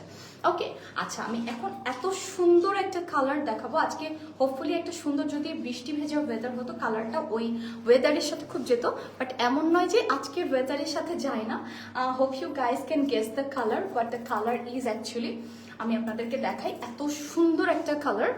ওকে, আচ্ছা আমি এখন এত সুন্দর একটা কালার দেখাবো আজকে। হোপফুলি একটা সুন্দর, যদি বৃষ্টি ভেজা ওয়েদার হতো, কালারটা ওই ওয়েদারের সাথে খুব যেত, বাট এমন নয় যে আজকের ওয়েদারের সাথে যায় না। Hope you guys can guess the colour, what the colour is actually. আমি আপনাদেরকে দেখাই, এত সুন্দর একটা colour.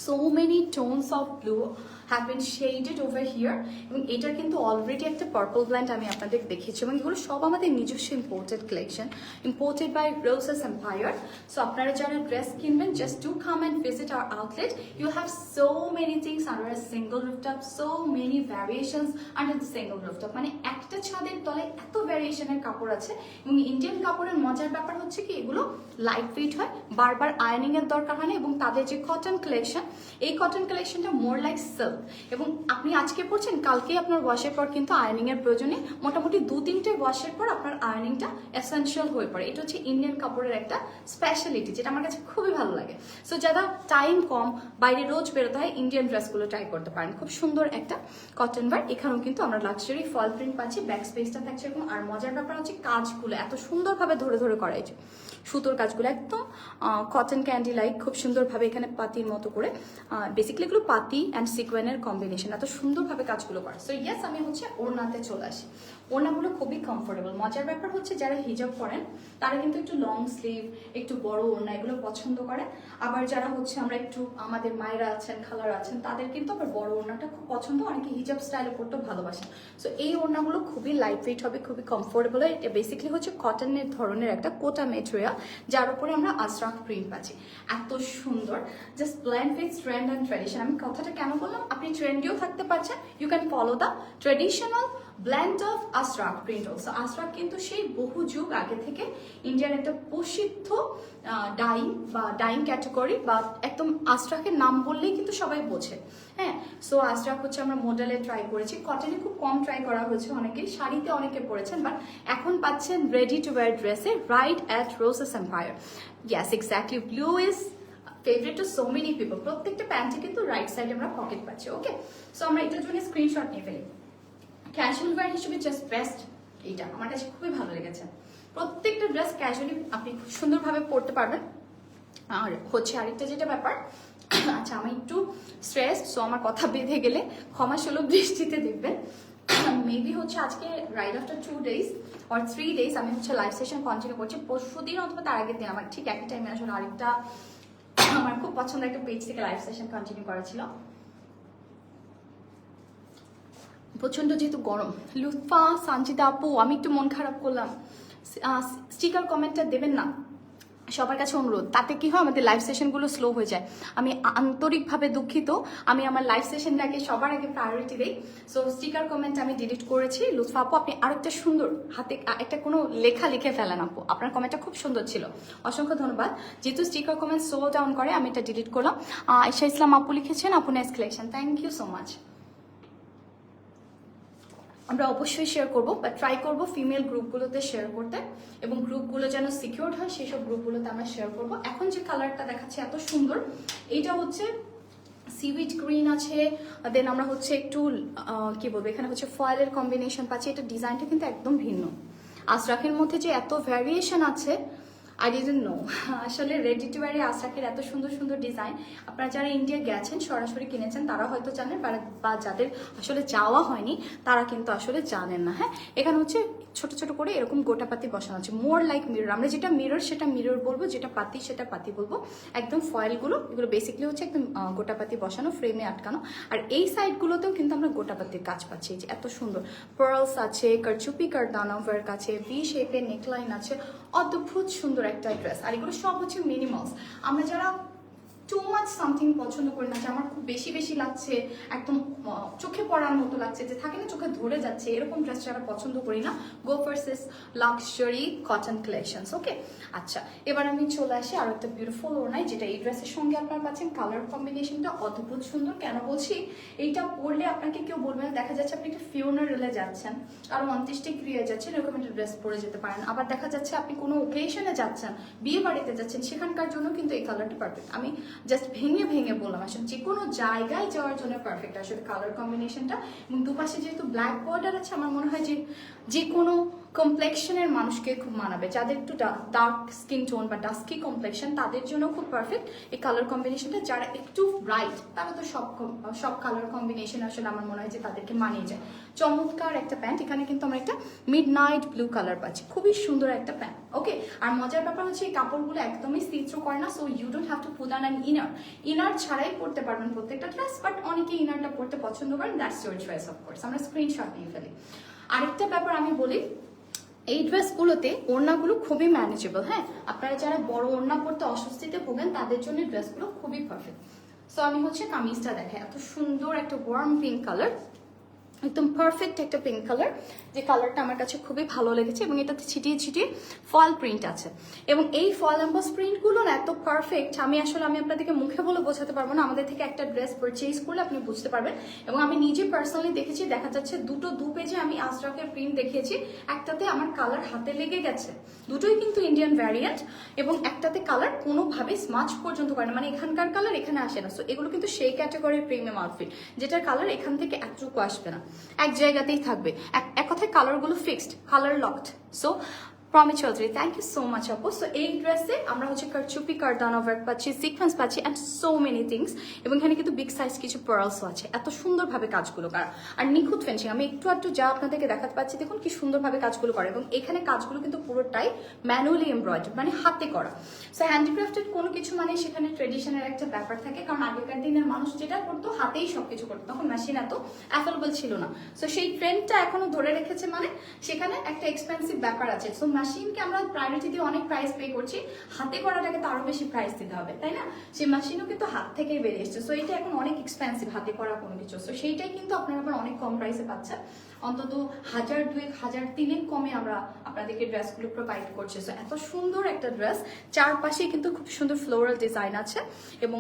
So many tones of blue have been shaded over here, এবং এটার কিন্তু অলরেডি একটা পার্পল ব্ল্যান্ড আমি আপনাদের দেখিয়েছি, এবং এগুলো সব আমাদের নিজস্ব imported collection, imported by Roses Empire. So আপনারা যারা ড্রেস কিনবেন, just do come and visit our outlet. You have so many things under a single rooftop, so many variations under the single rooftop. মানে একটা ছাদের তলে এত ভ্যারিয়েশনের কাপড় আছে। এবং ইন্ডিয়ান কাপড়ের মজার ব্যাপার হচ্ছে কি এগুলো লাইট ওয়েট হয়, বারবার আয়রনিং এর দরকার হয় না, এবং তাদের যে কটন কালেকশন, এই কটন কালেকশনটা মোর লাইক সিল্ক। এবং আপনি আজকে পরছেন, কালকেই আপনার ওয়াশের পর কিন্তু আয়রনিং এর প্রয়োজনে মোটামুটি 2-3টে ওয়াশের পর আপনার আয়রনিংটা এসেনশিয়াল হয়ে পড়ে। এটা হচ্ছে ইন্ডিয়ান কাপড়ের একটা স্পেশালিটি, যেটা আমার কাছে খুবই ভালো লাগে। সো যারা টাইম কম, বাইরে রোজ বেরোতে হয়, ইন্ডিয়ান ড্রেসগুলো ট্রাই করতে পারেন। খুব সুন্দর একটা কটন ওয়ার। এখানেও কিন্তু আমরা লাক্সারি ফল প্রিন্ট পাচ্ছি, ব্যাক স্পেসটা থাকছে এরকম। আর মজার ব্যাপার হচ্ছে কাজগুলো এত সুন্দরভাবে ধরে ধরে করা হয়েছে, সুতোর কাজগুলো একদম কটন ক্যান্ডি লাইক, খুব সুন্দরভাবে এখানে পাতির মতো করে। বেসিক্যালি এগুলো পাতি অ্যান্ড সিকোয়েনের কম্বিনেশন, এত সুন্দরভাবে কাজগুলো করে। সো ইয়েস, আমি হচ্ছে ওড়নাতে চলে আসি। ওড়নাগুলো খুবই কমফোর্টেবল। মজার ব্যাপার হচ্ছে যারা হিজাব পরেন তারা কিন্তু একটু লং স্লিভ, একটু বড় ওড়না এগুলো পছন্দ করে। আবার যারা হচ্ছে আমরা একটু, আমাদের মায়েরা আছেন, খালারা আছেন, তাদের কিন্তু আবার বড় ওড়নাটা খুব পছন্দ, অনেকে হিজাব স্টাইলে পরতেও ভালোবাসেন। সো এই ওড়নাগুলো খুবই লাইট ওয়েট হবে, খুবই কমফোর্টেবল হয়। এটা বেসিক্যালি হচ্ছে কটনের ধরনের একটা কোটা মেটেরিয়াল, যার উপরে আমরা আসরাক প্রিন্ট পাচ্ছি। এত সুন্দর, just blend with trend and tradition. আমি কথাটা কেন বললাম, আপনি ট্রেন্ডিও থাকতে পারছেন, you can follow the traditional blend of ajrak print also. Ajrak কিন্তু সেই বহু যুগ আগে থেকে ইন্ডিয়ার একটা প্রসিদ্ধ ডাইং বা ডাইং ক্যাটাগরি, বা একদম আসরাকের নাম বললেই কিন্তু সবাই বোঝে, হ্যাঁ। সো আসরাক হচ্ছে আমরা মডেলে ট্রাই করেছি, কটনে খুব কম ট্রাই করা হয়েছে, অনেকেই শাড়িতে অনেকে পরেছেন, বাট এখন পাচ্ছেন রেডি টু ওয়্যার ড্রেসে right at Roses Empire. Yes, exactly, blue is favourite to so many people. প্রত্যেকটা প্যান্টে কিন্তু রাইট সাইডে আমরা পকেট পাচ্ছি। ওকে, সো আমরা এটার জন্য স্ক্রিনশট নিয়ে ফেলি। ক্যাজুয়াল ওয়্যার হিসেবে জাস্ট বেস্ট এইটা আমার কাছে খুবই ভালো লেগেছে। প্রত্যেকটা ড্রেস ক্যাজুয়ালি আপনি খুব সুন্দরভাবে পরতে পারবেন। আর হচ্ছে আরেকটা যেটা ব্যাপার, আচ্ছা আমি একটু স্ট্রেস, সো আমার কথা বেঁধে গেলে ক্ষমা সুলভ দৃষ্টিতে দেখবেন। মেবি হচ্ছে আজকে right after 2 days or 3 days আমি হচ্ছে লাইভ সেশন কন্টিনিউ করছি। পরশুদিন অথবা তার আগের দিন আমার ঠিক একই টাইমে আসলে আরেকটা আমার খুব পছন্দের একটা পেজ থেকে লাইভ সেশন কন্টিনিউ করা ছিল। প্রচন্ড যেহেতু গরম, লুৎফা সানজিদা আপু আমি একটু মন খারাপ করলাম, স্টিকার কমেন্টটা দেবেন না, সবার কাছে অনুরোধ। তাতে কি হয়, আমাদের লাইভ সেশনগুলো স্লো হয়ে যায়। আমি আন্তরিকভাবে দুঃখিত, আমি আমার লাইভ সেশনটাকে সবার আগে প্রায়োরিটি দিই। সো স্টিকার কমেন্ট আমি ডিলিট করেছি। লুৎফা আপু আপনি আরেকটা সুন্দর হাতে একটা কোনো লেখা লিখে ফেলেন আপু, আপনার কমেন্টটা খুব সুন্দর ছিল, অসংখ্য ধন্যবাদ। যেহেতু স্টিকার কমেন্ট স্লো ডাউন করে আমি এটা ডিলিট করলাম। আয়েশা ইসলাম আপু লিখেছেন আপু nice collection, thank you so much. আমরা অবশ্যই শেয়ার করবো, বা ট্রাই করবো ফিমেল গ্রুপগুলোতে শেয়ার করতে, এবং গ্রুপগুলো যেন সিকিউরড হয় সেই সব গ্রুপগুলোতে আমরা শেয়ার করবো। এখন যে কালারটা দেখাচ্ছে এত সুন্দর, এইটা হচ্ছে সিউইড গ্রিন আছে, দেন আমরা হচ্ছে একটু কি বলবো, এখানে হচ্ছে ফয়েলের কম্বিনেশন পাচ্ছি। এটা ডিজাইনটা কিন্তু একদম ভিন্ন। আজরাকের মধ্যে যে এত ভ্যারিয়েশন আছে আই ডিডন্ট নো। আসলে রেডি টু ওয়্যারে আজরাকের এত সুন্দর সুন্দর ডিজাইন, আপনারা যারা ইন্ডিয়া গেছেন সরাসরি কিনেছেন তারা হয়তো জানেন, বা যাদের আসলে যাওয়া হয়নি তারা কিন্তু আসলে জানেন না। হ্যাঁ, এখানে হচ্ছে ছোট ছোট করে এরকম গোটাপাতি বসানো আছে, মোর লাইক মিরর। আমরা যেটা মিরর সেটা মিরর বলবো, যেটা পাতি সেটা পাতি বলবো। একদম ফয়েলগুলো এগুলো বেসিকলি হচ্ছে একদম গোটাপাতি বসানো, ফ্রেমে আটকানো। আর এই সাইডগুলোতেও কিন্তু আমরা গোটাপাতির কাজ পাচ্ছি, যে এত সুন্দর পার্লস আছে, কারচুপি কারদানা ওয়ার্ক আছে, ভি শেপের নেকলাইন আছে, অদ্ভুত সুন্দর একটা ড্রেস। আর এগুলো সব হচ্ছে মিনিমালস। আমরা যারা টু মাচ সামথিং পছন্দ করি না, যে আমার খুব বেশি বেশি লাগছে, একদম চোখে পড়ার মতো লাগছে, যে থাকে না চোখে ধরে যাচ্ছে, এরকম ড্রেস যারা পছন্দ করি না, গো ভার্সেস লাক্সারি কটন কালেকশনস। ওকে, আচ্ছা এবার আমি চলে আসি আর একটা বিউটিফুল ওড়নায়, যেটা এই ড্রেসের সঙ্গে আপনারা পাচ্ছেন। কালার কম্বিনেশনটা অদ্ভুত সুন্দর। কেন বলছি, এইটা পরলে আপনাকে কেউ বলবে না, দেখা যাচ্ছে আপনি একটা ফিউনারেলে যাচ্ছেন, আর 29 ডিগ্রি যাচ্ছেন, এরকম একটা ড্রেস পরে যেতে পারেন। আবার দেখা যাচ্ছে আপনি কোনো ওকেশনে যাচ্ছেন, বিয়ে বাড়িতে যাচ্ছেন, সেখানকার জন্য কিন্তু এই কালারটা পারফেক্ট। আমি জাস্ট ভেঙে ভেঙে বললাম, আসলে যে কোনো জায়গায় যাওয়ার জন্য পারফেক্ট আসলে কালার কম্বিনেশনটা। এবং দুপাশে যেহেতু ব্ল্যাক বর্ডার আছে, আমার মনে হয় যে কোনো কমপ্লেকশনের মানুষকে খুব মানাবে। যাদের একটু ডার্ক স্কিন টোন বা ডাস্কি কমপ্লেকশন, তাদের জন্য খুব পারফেক্ট এই কালার কম্বিনেশনটা। যারা একটু ব্রাইট তারা তো সব কালার কম্বিনেশন আসলে আমার মনে হয় যে তাদেরকে মানিয়ে যায়। চমৎকার একটা প্যান্ট, এখানে কিন্তু আমরা একটা মিড নাইট ব্লু কালার পাচ্ছি, খুবই সুন্দর একটা প্যান্ট। ওকে, আর মজার ব্যাপার হচ্ছে এই কাপড়গুলো একদমই সিথ্রো করে না, so you don't have to put on an inner ছাড়াই পরতে পারবেন প্রত্যেকটা ড্রেস। বাট অনেকে ইনারটা পরতে পছন্দ করেন, দ্যাটস ইউর চয়েস অফকোর্স। আমরা স্ক্রিনশট নিয়ে ফেলি। আরেকটা ব্যাপার আমি বলি, এই ড্রেসগুলোতে ওড়নাগুলো খুবই ম্যানেজেবল। হ্যাঁ, আপনারা যারা বড় ওড়না পরতে অস্বস্তিতে ভোগেন তাদের জন্য ড্রেসগুলো খুবই পারফেক্ট। সো আমি হচ্ছে কামিজটা দেখাই, এত সুন্দর একটা ওয়ার্ম পিঙ্ক কালার, একদম পারফেক্ট একটা পিঙ্ক কালার, যে কালারটা আমার কাছে খুবই ভালো লেগেছে। এবং এটাতে ছিটিয়ে ছিটিয়ে ফল প্রিন্ট আছে, এবং এই ফল এম্বস প্রিন্টগুলো না এত পারফেক্ট, আমি আপনাদেরকে মুখে বলে বোঝাতে পারবো না। আমাদের থেকে একটা ড্রেস পারচেজ করলে আপনি বুঝতে পারবেন। এবং আমি নিজে পার্সোনালি দেখেছি, দেখা যাচ্ছে দু পেজে আমি আজরাকের প্রিন্ট দেখিয়েছি, একটাতে আমার কালার হাতে লেগে গেছে, দুটোই কিন্তু ইন্ডিয়ান ভ্যারিয়েন্ট, এবং একটাতে কালার কোনোভাবে স্মাচ পর্যন্ত করে না, মানে এখানকার কালার এখানে আসে না। সো এগুলো কিন্তু সেই ক্যাটাগরির প্রিমিয়াম আউটফিট, যেটার কালার এখান থেকে একটুকু আসবে না, এক জায়গাতেই থাকবে। এক কথায় কালারগুলো fixed, colour locked. So Promi Chowdhury, thank you so much আপু। সো এই ড্রেসে আমরা হচ্ছে কারচুপি কারদানা ওয়ার্ক পাচ্ছি, সিকোয়েন্স পাচ্ছি, অ্যান্ড সো মেনি থিংস। এবং এখানে কিন্তু বিগ সাইজ কিছু পার্লসও আছে, এত সুন্দরভাবে কাজগুলো করা, আর নিখুঁত ফিনিশিং। আমি একটু যা আপনাদেরকে দেখাতে পাচ্ছি, দেখুন কি সুন্দরভাবে কাজগুলো করে। এবং এখানে কাজগুলো কিন্তু পুরোটাই ম্যানুয়ালি এমব্রয়ডারি, মানে হাতে করা। সো হ্যান্ডিক্রাফটেড কোনো কিছু মানে সেখানে ট্রেডিশনের একটা ব্যাপার থাকে, কারণ আগেকার দিনের মানুষ যেটা করতো হাতেই সবকিছু করতো, তখন মেশিন এত অ্যাভেলেবল ছিল না। সো সেই ট্রেন্ডটা এখনো ধরে রেখেছে, মানে সেখানে একটা এক্সপেন্সিভ ব্যাপার আছে। সো মেশিনকে আমরা প্রায়োরিটি দিয়ে অনেক প্রাইস পে করছি, হাতে করাটাকে তো আরো বেশি প্রাইস দিতে হবে, তাই না? সেই মেশিনও কিন্তু হাত থেকেই বেরিয়ে এসছে। সো এটা এখন অনেক এক্সপেন্সিভ হাতে করা কোনো কিছু। সো সেইটাই কিন্তু আপনারা আবার অনেক কম প্রাইসে পাচ্ছেন, অন্তত 1000, 2000, 1003 কমে আমরা আপনাদেরকে ড্রেসগুলো প্রোভাইড করছি। সো এত সুন্দর একটা ড্রেস, চারপাশে কিন্তু খুব সুন্দর ফ্লোরাল ডিজাইন আছে, এবং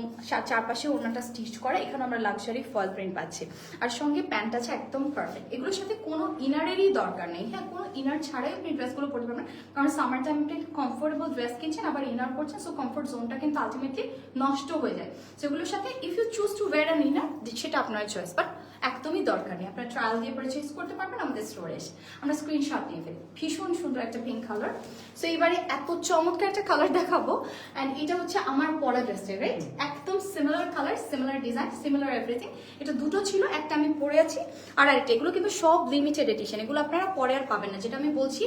চারপাশে ওড়নাটা স্টিচ করা, এখানে আমরা লাক্সারি ফয়েল প্রিন্ট পাচ্ছি, আর সঙ্গে প্যান্ট আছে একদম পারফেক্ট। এগুলোর সাথে কোনো ইনারেরই দরকার নেই। হ্যাঁ, কোনো ইনার ছাড়াই আপনি ড্রেসগুলো পরতে পারবেন, কারণ সামার টাইম আপনি কমফোর্টেবল ড্রেস কিনছেন আবার ইনার পরছেন, সো কমফোর্ট জোনটা কিন্তু আলটিমেটলি নষ্ট হয়ে যায়। সেগুলোর সাথে if you choose to wear an inner, সেটা আপনার চয়েস, বাট এক একদমই দরকার নেই, আপনারা ট্রায়াল দিয়ে পারচেজ করতে পারবেন আমাদের স্টোরে এসে। আমরা স্ক্রিনশট নিয়ে ফেলি। ভীষণ সুন্দর একটা পিঙ্ক কালার। সো এবারে এত চমৎকার একটা কালার দেখাবো, অ্যান্ড এটা হচ্ছে আমার পরা ড্রেসটা, রাইট? একদম similar colour, similar design, similar everything. এটা দুটো ছিল, একটা আমি পরে আছি আর আরেকটা। এগুলো কিন্তু সব লিমিটেড এডিশন, এগুলো আপনারা পরে আর পাবেন না। যেটা আমি বলছি,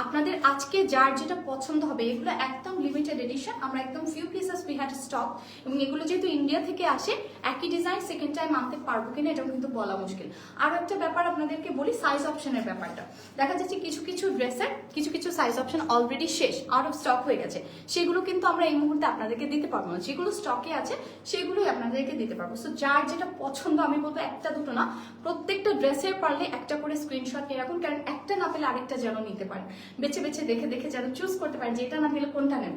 আপনাদের আজকে যার যেটা পছন্দ হবে, এগুলো একদম লিমিটেড এডিশন। আমরা একদম few pieces we had stock, এবং এগুলো যেহেতু ইন্ডিয়া থেকে আসে, একই ডিজাইন সেকেন্ড টাইম আনতে পারবো কিনা এটাও কিন্তু বলা মুশকিল। আরো একটা ব্যাপার আপনাদেরকে বলি, সাইজ অপশনের ব্যাপারটা। দেখা যাচ্ছে কিছু কিছু ড্রেসের কিছু কিছু সাইজ অপশন অলরেডি শেষ, আউট অফ স্টক হয়ে গেছে, সেগুলো কিন্তু আমরা এই মুহূর্তে আপনাদেরকে দিতে পারবো না। যেগুলো স্টকে আছে সেগুলোই আপনাদেরকে দিতে পারবো। সো যার যেটা পছন্দ, আমি বলবো একটা দুটো না, প্রত্যেকটা ড্রেসের পারলে একটা করে স্ক্রিনশট নিয়ে রাখুন, কারণ একটা না পেলে আরেকটা যেন নিতে পারেন, বেছে বেছে দেখে দেখে যেন চুজ করতে পারেন যে এটা না পেলে কোনটা নেব।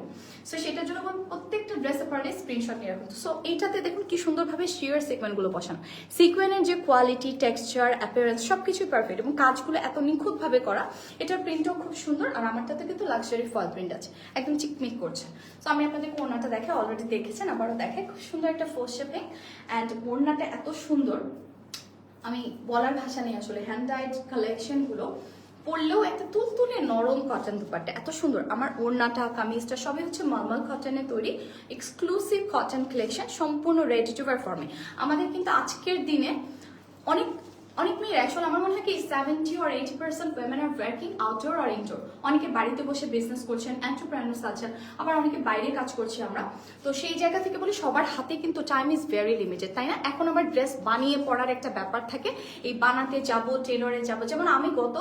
সো সেটার জন্য প্রত্যেকটা ড্রেসের পারলে স্ক্রিনশট নিয়ে রাখুন। সো এইটাতে দেখুন কি সুন্দরভাবে শিয়ার সিকোয়েন্সগুলো বসানো। সিকোয়েন্সের যে কোয়ালিটি, টেক্সচার, অ্যাপিয়ারেন্স সবকিছুই পারফেক্ট, এবং কাজগুলো এত নিখুঁতভাবে করা। এটার প্রিন্টও খুব সুন্দর, আর আমারটাতে কিন্তু লাক্সারি ফল প্রিন্ট আছে, একদম চিকমিক করছে। সো আমি আপনাদের ওড়নাটা দেখে অলরেডি দেখেছেন, আবারও দেখে, খুব সুন্দর একটা ফোর শেপিং, অ্যান্ড ওড়নাটা এত সুন্দর, আমি বলার ভাষা নেই আসলে। হ্যান্ড ডাইড কালেকশনগুলো পরলেও একটা তুলতুলে নরম কটন দুপাট্টা, এত সুন্দর। আমার ওড়নাটা, কামিজটা সবই হচ্ছে মলমল কটনে তৈরি, এক্সক্লুসিভ কটন কালেকশন, সম্পূর্ণ রেডি টু ওয়্যার ফর্মে। আমাদের কিন্তু আজকের দিনে অনেক অনেক মেয়ের, অ্যাকচুয়ালি আমার মনে হয় কি 70 or 80% women are working outdoor or indoor। অনেকে বাড়িতে বসে বিজনেস করছেন, এন্টারপ্রেনার্স আছেন, আবার অনেকে বাইরে কাজ করছি আমরা। তো সেই জায়গা থেকে বলি, সবার হাতে কিন্তু টাইম ইজ ভেরি লিমিটেড, তাই না? এখন আবার ড্রেস বানিয়ে পড়ার একটা ব্যাপার থাকে, এই বানাতে যাব, টেলরে যাব। যেমন আমি গত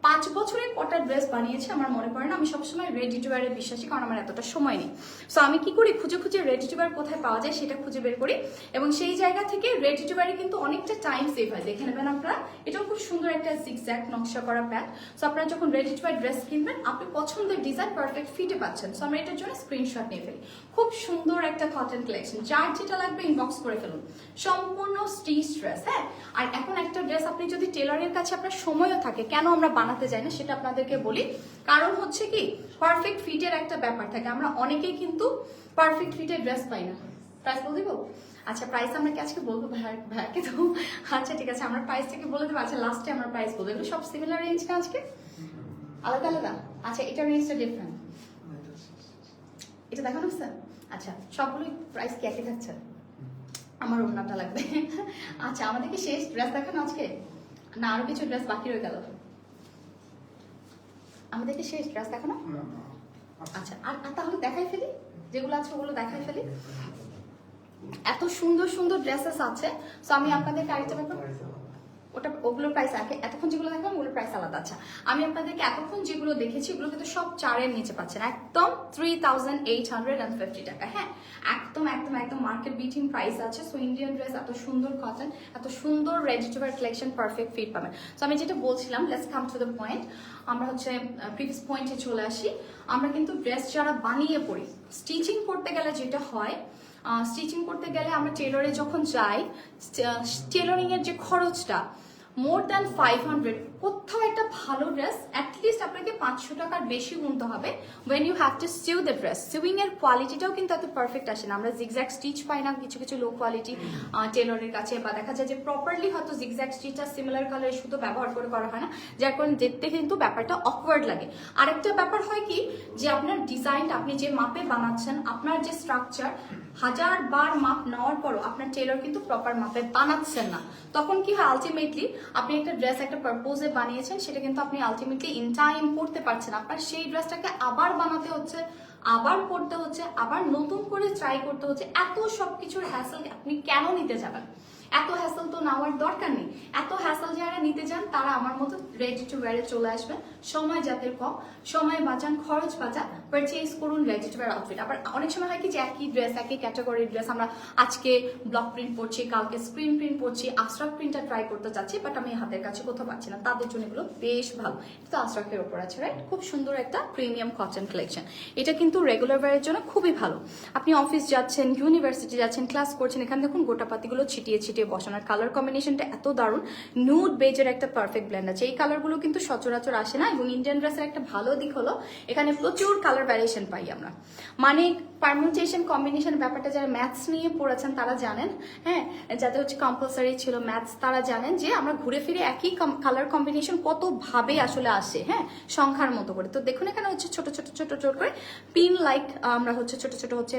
5 বছরের কটা ড্রেস বানিয়েছি, আমার মনে পড়ে না। আমি সবসময় রেডি টু ওয়্যারে বিশ্বাসী, কারণ আমার এতটা সময় নেই। সো আমি কি করি, খুঁজে খুঁজে রেডি টু ওয়্যার কোথায় পাওয়া যায় সেটা খুঁজে বের করি, এবং সেই জায়গা থেকে রেডি টু ওয়্যারে কিন্তু অনেকটা টাইম সেভ হয়। দেখে নেবেন আপনারা, এটাও খুব সুন্দর একটা জিগজ্যাগ নকশা করা প্যাড। সো আপনারা যখন রেডি টু ওয়্যার ড্রেস কিনবেন, আপনি পছন্দের ডিজাইন পারফেক্ট ফিটে পাচ্ছেন। সো আমরা এটার জন্য স্ক্রিনশট নিয়ে ফেলি। খুব সুন্দর একটা কটন কালেকশন, যার যেটা লাগবে ইনবক্স করে ফেলুন। সম্পূর্ণ স্টিচ ড্রেস, হ্যাঁ। আর এখন একটা ড্রেস আপনি যদি টেলারের কাছে আপনার সময়ও থাকে, কেন আমরা বানাতে যাই না সেটা আপনাদেরকে বলি। কারণ হচ্ছে কি, পারফেক্ট ফিটের একটা ব্যাপার থাকে। আমরা অনেকেই কিন্তু পারফেক্ট ফিটের ড্রেস পাই না। প্রাইস বলে দিব? আচ্ছা, প্রাইস আমরা কি আজকে বলবো ভাইয়াকে তো? আচ্ছা ঠিক আছে, আমরা প্রাইস থেকে বলে দেবো। আচ্ছা, লাস্টে আমরা প্রাইস বলবো। এগুলো সব সিমিলার রেঞ্জ না আজকে? আলাদা আলাদা? আচ্ছা, এটার রেঞ্জটা ডিফারেন্ট। এটা দেখানো স্যার? আচ্ছা, সবগুলোই প্রাইস কি একই থাকছে? আমার ওড়নাটা লাগবে। আচ্ছা, আমাদের কি শেষ ড্রেস দেখানো আজকে, না আরো কিছু ড্রেস বাকি রয়ে গেল? আমাদেরকে শেষ ড্রেস দেখানো? আচ্ছা, আর তাহলে দেখাই ফেলি, যেগুলো আছে ওগুলো দেখাই ফেলি। এত সুন্দর সুন্দর ড্রেসেস আছে। সো আমি আপনাদেরকে আরেকটা ব্যাপার, ওগুলোর প্রাইস এতক্ষণ যেগুলো দেখলাম ওগুলোর প্রাইস আলাদা। আচ্ছা, আমি আপনাদেরকে এতক্ষণ যেগুলো দেখেছি ওগুলো কিন্তু সব 4-এর নিচে পাচ্ছেন, একদম 3850 টাকা। হ্যাঁ, একদম একদম একদম মার্কেট বিটিং প্রাইস আছে। সো ইন্ডিয়ান ড্রেস, এত সুন্দর কটন, এত সুন্দর ready to wear collection, perfect fit পাবেন। সো আমি যেটা বলছিলাম, let's come to the point. আমরা হচ্ছে প্রিভিয়াস পয়েন্টে চলে আসি। আমরা কিন্তু ড্রেস যারা বানিয়ে পড়ি, স্টিচিং করতে গেলে যেটা হয়, স্টিচিং করতে গেলে আমরা টেলরে যখন যাই, টেলরিং এর যে খরচটা মোর দ্যান 500। কোথাও একটা ভালো ড্রেস অ্যাটলিস্ট আপনাকে 500 টাকার বেশি গুনতে হবে when you have to sew the dress. Sewing এর কোয়ালিটিটাও কিন্তু এত পারফেক্ট আসে না। আমরা জিগজ্যাগ স্টিচ পাই না কিছু কিছু লো কোয়ালিটি টেলরের কাছে, বা দেখা যায় যে প্রপারলি হয়তো জিগজ্যাগ স্টিচটা সিমিলার কালারের সুতো ব্যবহার করে করা হয় না, যার কারণে দেখতে কিন্তু ব্যাপারটা অকওয়ার্ড লাগে। আরেকটা ব্যাপার হয় কি, যে আপনার ডিজাইন, আপনি যে মাপে বানাচ্ছেন, আপনার যে স্ট্রাকচার, 1000 বার মাপ নেওয়ার পরও আপনার টেলর কিন্তু প্রপার মাপে বানাচ্ছেন না। তখন কি হয়, আলটিমেটলি আপনি একটা ড্রেস একটা পারপোজে বানিয়েছেন, সেটা কিন্তু আপনি আলটিমেটলি ইন টাইম পড়তে পারছেন। আপনার সেই ড্রেসটাকে আবার বানাতে হচ্ছে, আবার পড়তে হচ্ছে, আবার নতুন করে ট্রাই করতে হচ্ছে। এত সবকিছুর হ্যাসেল আপনি কেন নিতে যাবেন? এত হ্যাসেল তো নেওয়ার দরকার নেই। এত হ্যাসেল যারা নিতে চান তারা আমার মতো রেডি টু ওয়্যারে চলে আসবেন। সময় যাদের কম, সময় বাঁচান, খরচ বাঁচান, পারচেজ করুন রেডি টু ওয়্যার আউটফিট। আবার অনেক সময় হয় কি যে একই ড্রেস, একই ক্যাটাগরির ড্রেস, আমরা আজকে ব্লক প্রিন্ট পরছি, কালকে স্ক্রিন প্রিন্ট পরছি, আশরাফ প্রিন্টটা ট্রাই করতে চাচ্ছি, বাট আমি হাতের কাছে কোথাও পাচ্ছি না। তাদের জন্য এগুলো বেশ ভালো। এটা তো আশরাফের ওপর আছে, রাইট? খুব সুন্দর একটা প্রিমিয়াম কটন কালেকশন। এটা কিন্তু রেগুলার ওয়্যারের জন্য খুবই ভালো। আপনি অফিস যাচ্ছেন, ইউনিভার্সিটি যাচ্ছেন, ক্লাস করছেন, এখানে দেখুন গোটাপাতিগুলো ছিটিয়ে ছিটিয়ে বসানোর কালার কম্বিনেশনটা এত দারুণ। নুড বেজের একটা পারফেক্ট ব্লেন্ড আছে। এই কালারগুলো কিন্তু সচরাচর আসে না, এবং ইন্ডিয়ান ড্রেসের একটা ভালো দিক হলো এখানে প্রচুর কালার ভ্যারিয়েশন পাই আমরা। মানে পারমিউটেশন কম্বিনেশন ব্যাপারটা যারা ম্যাথস নিয়ে পড়েছেন তারা জানেন, হ্যাঁ, যাদের হচ্ছে কম্পালসারি ছিল ম্যাথস তারা জানেন যে আমরা ঘুরে ফিরে একই কালার কম্বিনেশন কতভাবে আসলে আসে, হ্যাঁ, সংখ্যার মতো করে। তো দেখুন এখানে হচ্ছে ছোট ছোট ছোট ছোট করে পিন লাইক আমরা হচ্ছে ছোট ছোট হচ্ছে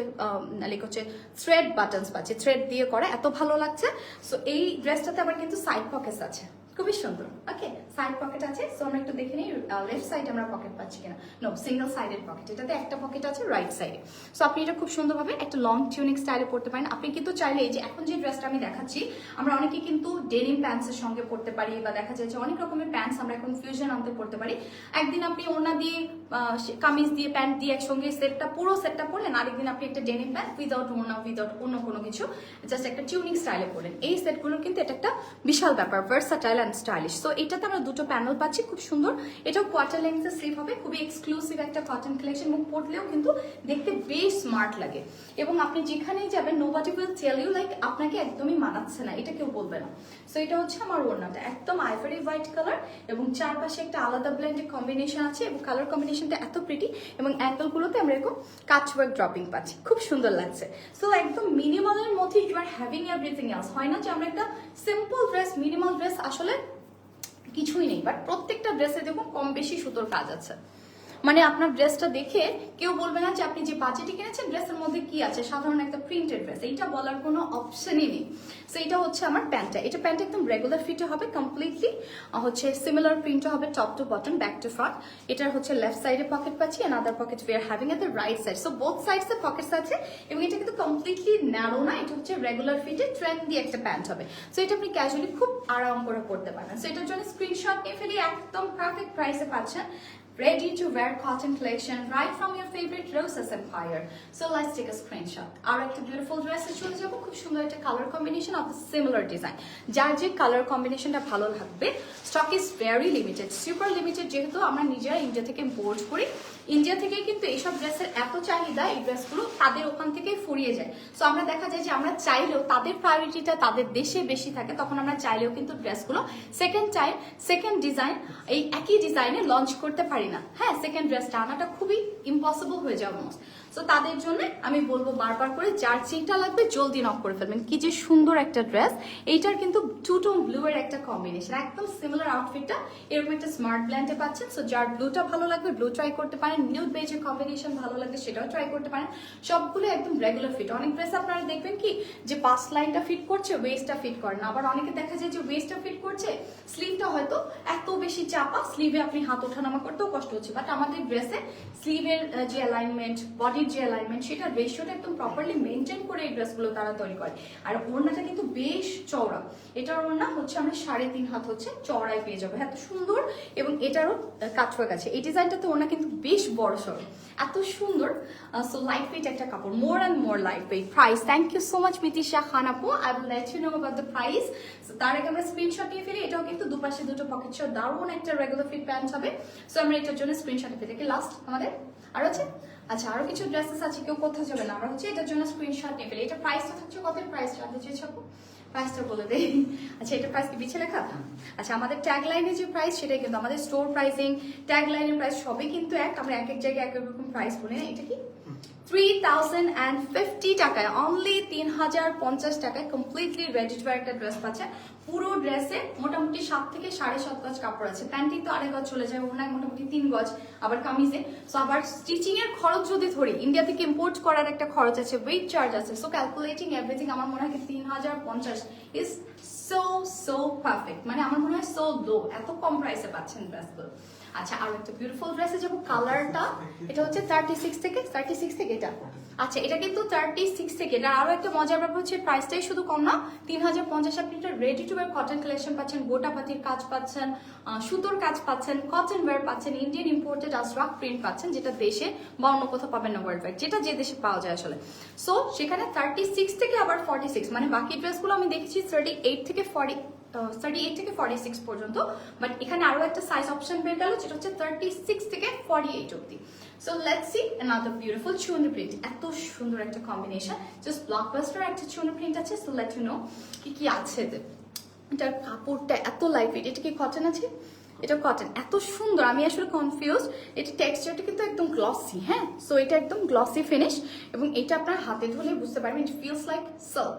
লাইক হচ্ছে থ্রেড বাটনস পাচ্ছি, থ্রেড দিয়ে করা, এত ভালো লাগছে। সো এই ড্রেসটাতে আবার কিন্তু সাইড পকেটস আছে, খুবই সুন্দর। ওকে, সাইড পকেট আছে। সো আমরা একটু দেখে নিই লেফট সাইডে আমরা পকেট পাচ্ছি কিনা। নো, সিঙ্গেল সাইডেড পকেট, এটাতে একটা পকেট আছে রাইট সাইডে। সো আপনি এটা খুব সুন্দরভাবে একটা লং টিউনিক স্টাইলে পড়তে পারেন। আপনি কিন্তু চাইলে এই যে এখন যে ড্রেসটা আমি দেখাচ্ছি, আমরা অনেকে কিন্তু ডেনিম প্যান্টসের সঙ্গে পড়তে পারি, বা দেখা যায় যে অনেক রকমের প্যান্টস আমরা এখন ফিউশন আনতে পড়তে পারি। একদিন আপনি ওড়না দিয়ে কামিজ দিয়ে প্যান্ট দিয়ে একসঙ্গে পুরো সেটটা পরলেন, আরেকদিন আপনি একটা ডেনিম প্যান্ট উইদাউট ওড়না উইদাউট অন্য কোনো কিছু জাস্ট একটা টিউনিক স্টাইলে পরলেন। এই সেটগুলো কিন্তু এটা একটা বিশাল ব্যাপার, ভার্সাটাইল অ্যান্ড স্টাইলিশ। সো এটাতে আমরা দুটো প্যানেল পাচ্ছি, খুব সুন্দর। এটাও কোয়ার্টার লেন্থের স্লিভ হবে, খুবই এক্সক্লুসিভ একটা কটন কালেকশন, এবং পরলেও কিন্তু দেখতে বেশ স্মার্ট লাগে। এবং আপনি যেখানেই যাবেন nobody will tell you like আপনাকে একদমই মানাচ্ছে না, এটা কেউ বলবে না। সো এটা হচ্ছে আমার ওড়নাটা, একদম আইভরি হোয়াইট কালার, এবং চারপাশে একটা আলাদা ব্লেন্ডেড কম্বিনেশন আছে, এবং কালার কম্বিনেশনটা এত প্রিটি, এবং অ্যাঙ্কেলগুলোতে আমরা এরকম কাটওয়ার্ক ড্রপিং পাচ্ছি, খুব সুন্দর লাগছে। সো একদম মিনিমালের মধ্যে you are having everything else. হয় না যে আমরা একটা সিম্পল ড্রেস, মিনিমাল ড্রেস আসলে কিছুই নেই, বাট প্রত্যেকটা ড্রেসে দেখুন কম বেশি সুতোর কাজ আছে। মানে আপনার ড্রেসটা দেখে কেউ বলবে না যে আপনি যে বাজেটে কিনেছেন ড্রেসের মধ্যে কি আছে, সাধারণ একটা প্রিন্টেড ড্রেস, এইটা বলার কোনো অপশনই নেই। সো এটা হচ্ছে আমার প্যান্টটা, এটা প্যান্ট একদম রেগুলার ফিটে হবে, কমপ্লিটলি হচ্ছে সিমিলার প্রিন্টে হবে top to bottom, back to front. এটার হচ্ছে লেফট সাইডে পকেট পাচ্ছি, and other pocket we are having at the right side. So both sides এ পকেটস আছে, এবং এটা কিন্তু কমপ্লিটলি ন্যারো না, এটা হচ্ছে রেগুলার ফিটে ট্রেন্ডি একটা প্যান্ট হবে। সো এটা আপনি ক্যাজুয়ালি খুব আরাম করে পড়তে পারবেন। সো এটার জন্য স্ক্রিনশট নিয়ে ফেলি, একদম পারফেক্ট প্রাইসে পাচ্ছেন। Ready to wear cotton collection right from your favorite Roses Empire. So let's take a screenshot. আর একটা বিউটিফুল ড্রেসে চলে যাবো, খুব সুন্দর একটা colour combination of similar design. যার যে কালার কম্বিনেশনটা ভালো লাগবে, stock is very limited, super limited. যেহেতু আমরা নিজেরা ইন্ডিয়া থেকে ইম্পোর্ট করি, ইন্ডিয়া থেকেই কিন্তু এইসব ড্রেসের এত চাহিদা, এই ড্রেসগুলো তাদের ওখান থেকেই ফুরিয়ে যায়। সো আমরা দেখা যায় যে আমরা চাইলেও, তাদের প্রায়োরিটিটা তাদের দেশে বেশি থাকে, তখন আমরা চাইলেও কিন্তু ড্রেসগুলো সেকেন্ড ডিজাইন এই একই ডিজাইনে লঞ্চ করতে পারি না। হ্যাঁ, সেকেন্ড ড্রেসটা আনাটা খুবই ইম্পসিবল হয়ে যাবে অলমোস্ট। সো তাদের জন্য আমি বলবো বারবার করে, যার যেটা লাগবে জলদি নক করে ফেলবেন। কি যে সুন্দর একটা ড্রেস, এইটার কিন্তু টু টোন ব্লু এর একটা কম্বিনেশন, একদম সিমিলার আউটফিটটা এরকম একটা স্মার্ট ব্ল্যান্ডে পাচ্ছেন। সো যার ব্লুটা ভালো লাগবে ব্লু ট্রাই করতে পারেন, নিউড বেজের কম্বিনেশন ভালো লাগবে সেটাও ট্রাই করতে পারেন। সবগুলো একদম রেগুলার ফিট। অনেক ড্রেস আপনারা দেখবেন কি যে পাস লাইনটা ফিট করছে, ওয়েস্টটা ফিট করে না। আবার অনেকে দেখা যায় যে ওয়েস্টটা ফিট করছে, স্লিভটা হয়তো এত বেশি চাপা, স্লিভে আপনি হাত ওঠানামা করতেও কষ্ট হচ্ছে। বাট আমাদের ড্রেসে স্লিভের যে অ্যালাইনমেন্ট, বডির যে অ্যালাইনমেন্ট, সেটা রেশিওটা একদম প্রপারলি মেনটেন করে এই ড্রেসগুলো তারা তৈরি করে। আর ওড়নাটা কিন্তু বেশ চওড়া, এটার ওড়না হচ্ছে আমরা 3.5 হাত হচ্ছে চওড়ায় পেয়ে যাবো, এত সুন্দর। এবং এটারও কাটওয়ার্ক আছে। এই ডিজাইনটাতে ওড়না কিন্তু বেশ বড় সড়, এত সুন্দর। সো লাইট ওয়েট একটা কাপড়, more and more light weight. Price, thank you so much Mitisha Khan আপু, I will let you know about the price. তার আগে আমরা স্ক্রিনশট নিয়ে ফেলি। এটাও কিন্তু দুপাশে দুটো পকেট সহ দারুণ একটা রেগুলার ফিট প্যান্ট হবে। সো আমরা এটার জন্য স্ক্রিনশট নিয়ে ফেলি। লাস্ট আমাদের আর আছে, আচ্ছা আরো কিছু ড্রেসেস আছে, কেউ কোথাও যাবে না, আমরা হচ্ছে এটার জন্য স্ক্রিনশট নিয়ে ফেলি। এটা প্রাইসটা থাকছে কত, প্রাইস জানতে চেয়েছ আপু? প্রাইসটা বলে দেই। আচ্ছা, এটা প্রাইস কি পিছিয়ে লেখা? আচ্ছা, আমাদের ট্যাগ লাইনে যে প্রাইস সেটাই কিন্তু আমাদের স্টোর প্রাইসিং, ট্যাগ লাইনের প্রাইস সবই কিন্তু এক। আমরা এক এক জায়গায় এক এক রকম প্রাইস বলি না। এটা কি 3050 টাকায়, অনলি 3050 টাকায় কমপ্লিটলি রেডি টু ওয়্যার একটা ড্রেস পাচ্ছে। পুরো ড্রেসে মোটামুটি 7 থেকে 7.5 গজ কাপড় আছে, প্যান্টি তো 2.5 গজ চলে যায়, ওনায় মোটামুটি 3 গজ, আবার কামিজে। সো আবার স্টিচিং এর খরচ যদি ধরি, ইন্ডিয়া থেকে ইম্পোর্ট করার একটা খরচ আছে, ওয়েট চার্জ আছে। সো ক্যালকুলেটিং এভরিথিং, আমার মনে হয় 3050 ইজ সো পারফেক্ট। মানে আমার মনে হয় সো লো, এত কম প্রাইসে পাচ্ছেন ড্রেসগুলো। আচ্ছা, আর একটা বিউটিফুল ড্রেসে যাবো, কালারটা এটা হচ্ছে 36 থেকে এটা। আচ্ছা, এটা কিন্তু 36 থেকে। এটা আরো একটা মজার ব্যাপার হচ্ছে প্রাইসটাই শুধু কম না, 3050 আপনি এটা ready to wire cotton collection পাচ্ছেন, গোটাপাতির কাজ পাচ্ছেন, সুতোর কাজ পাচ্ছেন, কটন ওয়্যার পাচ্ছেন, ইন্ডিয়ান ইম্পোর্টেড আজরাক প্রিন্ট পাচ্ছেন, যেটা দেশে বা অন্য কোথাও পাবেন না ওয়ার্ল্ড ওয়াইড, যেটা যে দেশে পাওয়া যায় আসলে। সো সেখানে 36 থেকে আবার 46, মানে বাকি ড্রেসগুলো আমি দেখেছি 38 থেকে 46 পর্যন্ত, বাট এখানে আরো একটা সাইজ অপশন পেয়ে গেল, যেটা হচ্ছে 36 থেকে 48 অবধি। So let's see another beautiful Chuni print, এত সুন্দর একটা কম্বিনেশন, জাস্ট ব্লকবাস্টার একটা চুনি প্রিন্ট আছে। সো লেট ইউ নো কি কি আছে এটার। কাপড়টা এত লাইট ওয়েট, এটা কি কটন আছে? এটা কটন, এত সুন্দর, আমি আসলে কনফিউজ। এটা টেক্সচারটা কিন্তু একদম গ্লসি, হ্যাঁ, সো এটা একদম গ্লসি ফিনিশ, এবং এটা আপনার হাতে ধরলে বুঝতে পারবেন it feels like silk,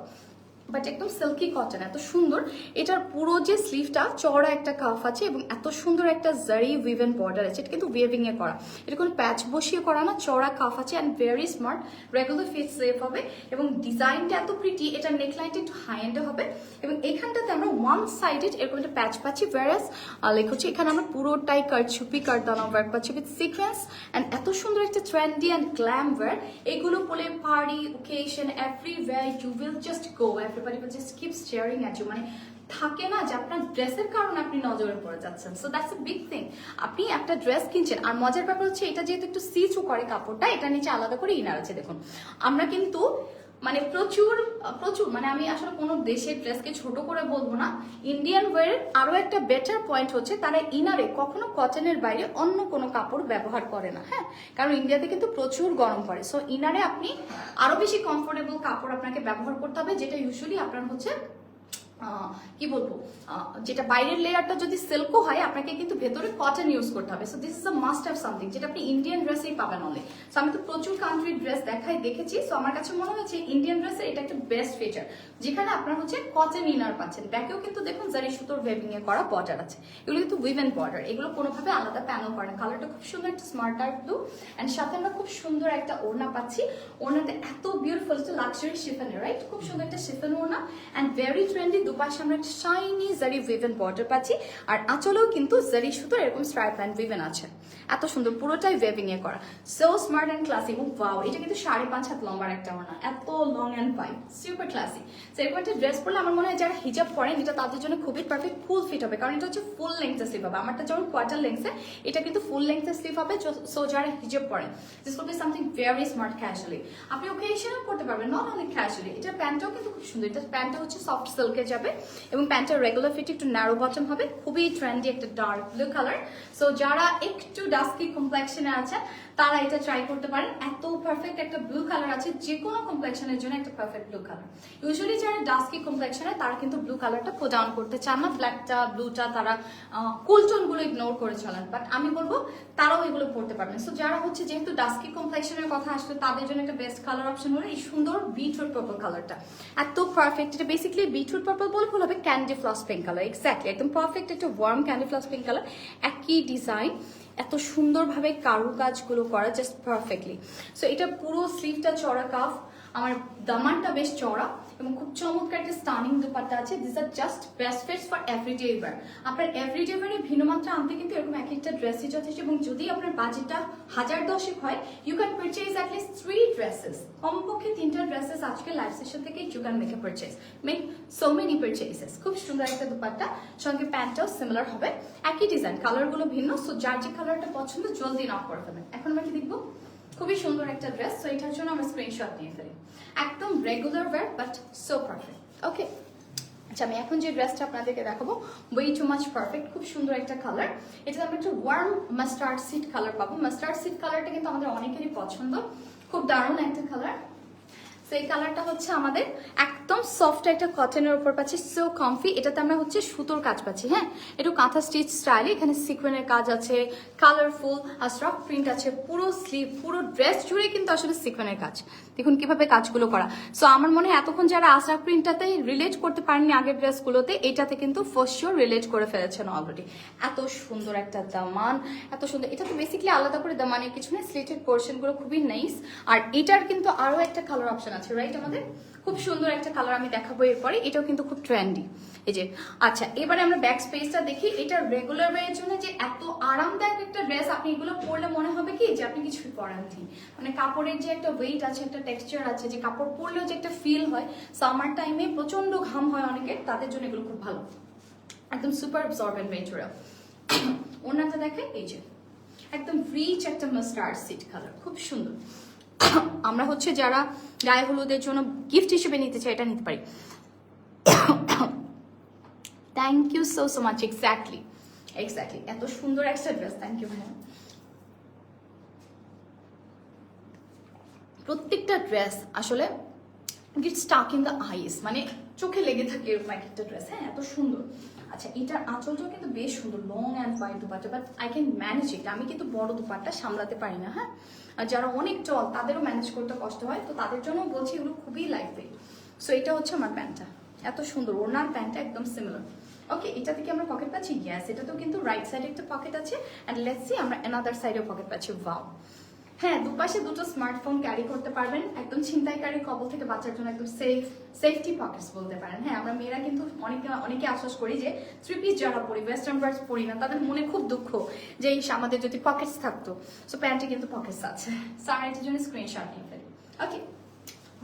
but একদম সিল্কি কটন, এত সুন্দর। এটার পুরো যে স্লিভটা চওড়া একটা কাফ আছে এবং এত সুন্দর একটা জারি উইভেন বর্ডার আছে, এটা কিন্তু ওয়েভিং এ করা, এটা কোনো প্যাচ বসিয়ে করা না, চওড়া কাফ আছে and very smart, regular fit shape হবে, এবং ডিজাইনটা এত প্রিটি। এটার নেকলাইনটা একটু হাই এন্ডে হবে, এবং এখানটাতে আমরা ওয়ান সাইডেড এরকম একটা প্যাচ পাচ্ছি, ভেরাস লাইক হচ্ছে এখানে আমরা পুরোটাই কারচুপি কারদানা ওয়ার্ক পাচ্ছি উইথ সিকোয়েন্স, অ্যান্ড এত সুন্দর একটা ট্রেন্ডি অ্যান্ড গ্ল্যাম ওয়্যার। এগুলো বলে party occasion everywhere you will just go, everybody will just keep staring at you, মানে থাকে না যে আপনার ড্রেসের কারণে আপনি নজরে পড়ে যাচ্ছেন, so that's a big thing. আপনি একটা ড্রেস কিনছেন, আর মজার ব্যাপার হচ্ছে এটা যেহেতু একটু সি থ্রু করে কাপড়টা, এটা নিচে আলাদা করে ইনার আছে। দেখুন আমরা কিন্তু মানে প্রচুর প্রচুর, মানে আমি আসলে কোনো দেশের ড্রেসকে ছোট করে বলবো না, ইন্ডিয়ান ওয়্যারের আরো একটা বেটার পয়েন্ট হচ্ছে তারা ইনারে কখনো কটনের বাইরে অন্য কোনো কাপড় ব্যবহার করে না, হ্যাঁ, কারণ ইন্ডিয়াতে কিন্তু প্রচুর গরম পড়ে, সো ইনারে আপনি আরো বেশি কমফোর্টেবল কাপড় আপনাকে ব্যবহার করতে হবে, যেটা ইউজুয়ালি আপনার হচ্ছে কি বলবো, যেটা বাইরের লেয়ারটা যদি সিল্কও হয় আপনাকে কিন্তু ভেতরে কটন ইউজ করতে হবে, so this is a must have something, যেটা আপনি ইন্ডিয়ান ড্রেসেই পাবেন অনলি। সো আমি তো প্রচুর কান্ট্রির ড্রেস দেখেছি, সো আমার কাছে মনে হচ্ছে ইন্ডিয়ান ড্রেসের এটা একটা বেস্ট ফিচার, যেখানে আপনার হচ্ছে কটন ইনার পাচ্ছেন, ব্যাকেও কিন্তু দেখুন জারি সুতোর ওয়েভিং এ করা বর্ডার আছে, এগুলো কিন্তু উইভেন বর্ডার, এগুলো কোনোভাবে আলাদা প্যানেল করে না। কালারটা খুব সুন্দর একটা স্মার্ট ডার্ক ব্লু, অ্যান্ড সাথে আমরা খুব সুন্দর একটা ওড়না পাচ্ছি, ওড়নাতে এত বিউটিফুল একটা লাক্সারি শিফনের, রাইট, খুব সুন্দর একটা শিফন ওড়না, অ্যান্ড ভেরি ট্রেন্ডি, দুপাশে আমরা একটা শাইনি জারি উইভেন বর্ডার পাচ্ছি, আর আঁচলেও কিন্তু জারি সুতোর এরকম স্ট্রাইপ লাইন উইভেন আছে, এত সুন্দর, পুরোটাই ওয়েভিং এ করা, সো স্মার্ট অ্যান্ড ক্লাসি। এবং ওয়াও, এটা কিন্তু 5.5 হাত লম্বার একটা ওড়না, এত long and fine, super classy. So এরকম একটা ড্রেস পরলে আমার মনে হয় যারা হিজাব পরেন এটা তাদের জন্য খুবই পারফেক্ট, ফুল ফিট হবে, কারণ এটা হচ্ছে ফুল লেন্থে স্লিভ হবে, আমারটা যেমন কোয়ার্টার লেন্থে, এটা কিন্তু ফুল লেন্থে স্লিভ হবে, সো যারা হিজাব পরেন this will be something very smart casually, আপনি ওকেশনও করতে পারবেন, নট অনলি ক্যাজুয়ালি। এটা প্যান্টটাও কিন্তু খুব সুন্দর, এটা প্যান্টটা হচ্ছে সফট সিল্কে যাবে, এবং প্যান্টটা রেগুলার ফিট একটু ন্যারো বটম হবে, খুবই ট্রেন্ডি একটা ডার্ক ব্লু কালার, সো যারা একটু ডাস্কি কমপ্লেক্সনে আছে তারা এটা ট্রাই করতে পারেন, এত পারফেক্ট একটা ব্লু কালার আছে, যে কোনো কমপ্লেক্সনের জন্য একটা পারফেক্ট ব্লু কালার। ইউজুয়ালি যারা ডাস্কি কমপ্লেক্সনে তারা কিন্তু ব্লু কালারটা পুট ডাউন করতে চান না, ব্ল্যাকটা ব্লুটা তারা কুল টোনগুলো ইগনোর করে চলেন, বাট আমি বলবো তারাও এগুলো পড়তে পারবেন। সো যারা হচ্ছে যেহেতু ডাস্কি কমপ্লেক্সনের কথা আসলে তাদের জন্য একটা বেস্ট কালার অপশন হলো এই সুন্দর বিটরুট পার্পল কালারটা, এত পারফেক্ট, এটা বেসিক্যালি বিটরুট পার্পল বলে ভুল হবে, candy floss pink colour, exactly একদম পারফেক্ট একটা warm candy floss pink colour, একই ডিজাইন, এত সুন্দরভাবে কারুকাজগুলো করা, জাস্ট পারফেক্টলি। সো এটা পুরো স্লিভটা চড়া কাফ, আমার দামানটা বেশ চড়া, এবং খুব চমৎকার একটা স্টানিং দুপাট্টা আছে, this are just best fits for everyday wear. আপনার এভরিডে ওয়্যারে ভিন্ন মাত্রা আনতে কিন্তু এরকম এক একটা ড্রেসই যথেষ্ট, এবং যদি আপনার বাজেটটা 1010 হয় you can purchase at least 3 dresses, কমপক্ষে 3টা ড্রেসেস আজকে লাইভ সেশন থেকে you can make a purchase, make so many purchases. খুব সুন্দর একটা দুপাট্টা, সঙ্গে প্যান্টটাও সিমিলার হবে, একই ডিজাইন, কালারগুলো ভিন্ন, সো যার যে কালারটা পছন্দ জলদি নক করে ফেলবেন। এখন আমরা কি দেখবো, খুবই সুন্দর একটা ড্রেস, সো এটার জন্য আমরা স্ক্রিনশট নিয়ে ফেলি, একদম regular wear but so perfect. Okay, আচ্ছা আমি এখন যে ড্রেসটা আপনাদেরকে দেখাবো ওয়ে টু মাচ পারফেক্ট, খুব সুন্দর একটা কালার, এটা আমরা একটা ওয়ার্ম মাস্টার্ড সিড কালার পাবো। মাস্টার্ড সিড কালারটা কিন্তু আমাদের অনেকেরই পছন্দ, খুব দারুণ একটা কালার। সেই কালারটা হচ্ছে আমাদের একদম সফট একটা কটনের উপর পাচ্ছি, সো কমফি, এটাতে আমরা হচ্ছে সুতোর কাজ পাচ্ছি, হ্যাঁ, একটু কাঁথা স্টিচ স্টাইলে, এখানে সিকোয়েনের কাজ আছে, কালারফুল আর স্ট্রক প্রিন্ট আছে, পুরো স্লিভ পুরো ড্রেস জুড়ে কিন্তু আসলে সিকোয়েনের কাজ, দেখুন কিভাবে কাজগুলো করা। সো আমার মনে হয় এতক্ষণ যারা আশরাক প্রিন্টটাতে রিলেট করতে পারেননি আগের ড্রেসগুলোতে, এটাতে কিন্তু ফার্স্ট শিওর রিলেট করে ফেলেছেন অলরেডি। এত সুন্দর একটা দামান, এত সুন্দর, এটা তো বেসিক্যালি আলাদা করে দামানের কিছু নেই, স্লিটেড পোর্শনগুলো খুবই নাইস, আর এটার কিন্তু আরো একটা কালার অপশন আছে, রাইট, আমাদের খুব সুন্দর একটা কালার আমি দেখাবো এরপরে, এটাও কিন্তু খুব ট্রেন্ডি, এই যে। আচ্ছা এবারে আমরা ব্যাক স্পেসটা দেখি, এটা রেগুলার ওয়ের জন্য যে এত আরামদায়ক একটা ড্রেস, আপনি এগুলো পরলে মনে হবে কি যে আপনি কিছুই পরাননি, মানে কাপড়ের যে একটা ওয়েট আছে, একটা টেক্সচার আছে, যে কাপড় পরলেও যে একটা ফিল হয়, সামার টাইমে প্রচন্ড ঘাম হয় অনেকের, তাদের জন্য এগুলো খুব ভালো, একদম সুপার অ্যাবজর্বেন্ট মেটেরিয়াল। ওনাটা দেখেন, এই যে একদম রিচ একটা মাস্টার্ড সিড কালার, খুব সুন্দর। আমরা হচ্ছে যারা গায়ে হলুদের জন্য গিফট হিসেবে নিতে চাই এটা নিতে পারি। Thank you so so much, exactly exactly, এত সুন্দর একটা ড্রেস, থ্যাংক ইউ ভাইয়া। প্রত্যেকটা ড্রেস আসলে গেট স্টাক ইন দ্য আইস, মানে চোখে লেগে থাকে এরকম একটা ড্রেস, হ্যাঁ এত সুন্দর। আচ্ছা এটার আঁচলটাও কিন্তু বেশ সুন্দর, long and wide dupatta, but I can manage ইট। আমি কিন্তু বড় দুপাট্টা সামলাতে পারি না, হ্যাঁ। আর যারা অনেক টল তাদেরও ম্যানেজ করতে কষ্ট হয়, তো তাদের জন্য বলছি এগুলো খুবই লাইট ওয়েট। সো এটা হচ্ছে আমার প্যান্টটা, এত সুন্দর, ওনার প্যান্টটা একদম সিমিলার। ওকে, এটা থেকে আমরা পকেট পাচ্ছি, ইয়েস এটাতেও কিন্তু রাইট সাইডে একটা পকেট আছে, অ্যান্ড লেটস সি আমরা অ্যানাদার সাইডেও পকেট পাচ্ছি। ওয়াও, হ্যাঁ দুপাশে দুটো স্মার্টফোন ক্যারি করতে পারবেন, একদম ছিনতাইকারী কবল থেকে বাঁচার জন্য একদম সেফটি পকেটস বলতে পারেন। হ্যাঁ আমরা মেয়েরা কিন্তু অনেকে আশ্বাস করি যে থ্রি পিস যারা পরি, ওয়েস্টার্ন ওয়্যার পরি না, তাদের মনে খুব দুঃখ যে আমাদের যদি পকেটস থাকতো। সো প্যান্টে কিন্তু পকেটস আছে, সো আমরা এটার জন্য স্ক্রিনশট নিয়ে ফেলি। ওকে,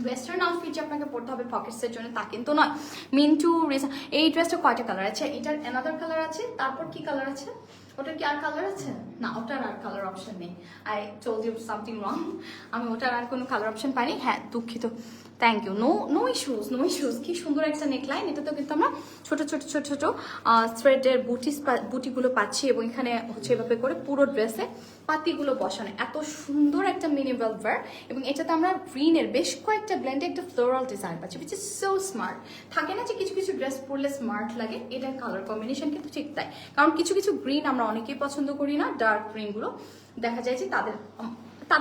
ওয়েস্টার্ন আউটফিট যে আপনাকে পড়তে হবে পকেটসের জন্য তা কিন্তু নয়। মিন্টু এই ড্রেসটা কয়টা কালার আছে? এটার অ্যানাদার কালার আছে, তারপর কি কালার আছে? ওটার কি আর কালার আছে? না, ওটার আর কালার অপশন নেই। I told you something wrong, আমি ওটার আর কোনো কালার অপশন পাইনি। হ্যাঁ দুঃখিত, thank you. No issues, no issues. কি সুন্দর একটা নেকলাইন, এটাতেও কিন্তু আমরা ছোট ছোট ছোট ছোট থ্রেডের বুটিগুলো পাচ্ছি, এবং এখানে হচ্ছে এভাবে করে পুরো ড্রেসে পাতিগুলো বসানো, এত সুন্দর একটা মিনি ওয়্যার। এবং এটাতে আমরা গ্রিনের বেশ কয়েকটা ব্লেন্ডে একটা ফ্লোরাল ডিজাইন পাচ্ছি, উইচ ইজ সো স্মার্ট। থাকে না যে কিছু কিছু ড্রেস পরলে স্মার্ট লাগে, এটার কালার কম্বিনেশন কিন্তু ঠিক তাই। কারণ কিছু কিছু গ্রিন আমরা অনেকেই পছন্দ করি না, ডার্ক গ্রিনগুলো দেখা যায় যে তাদের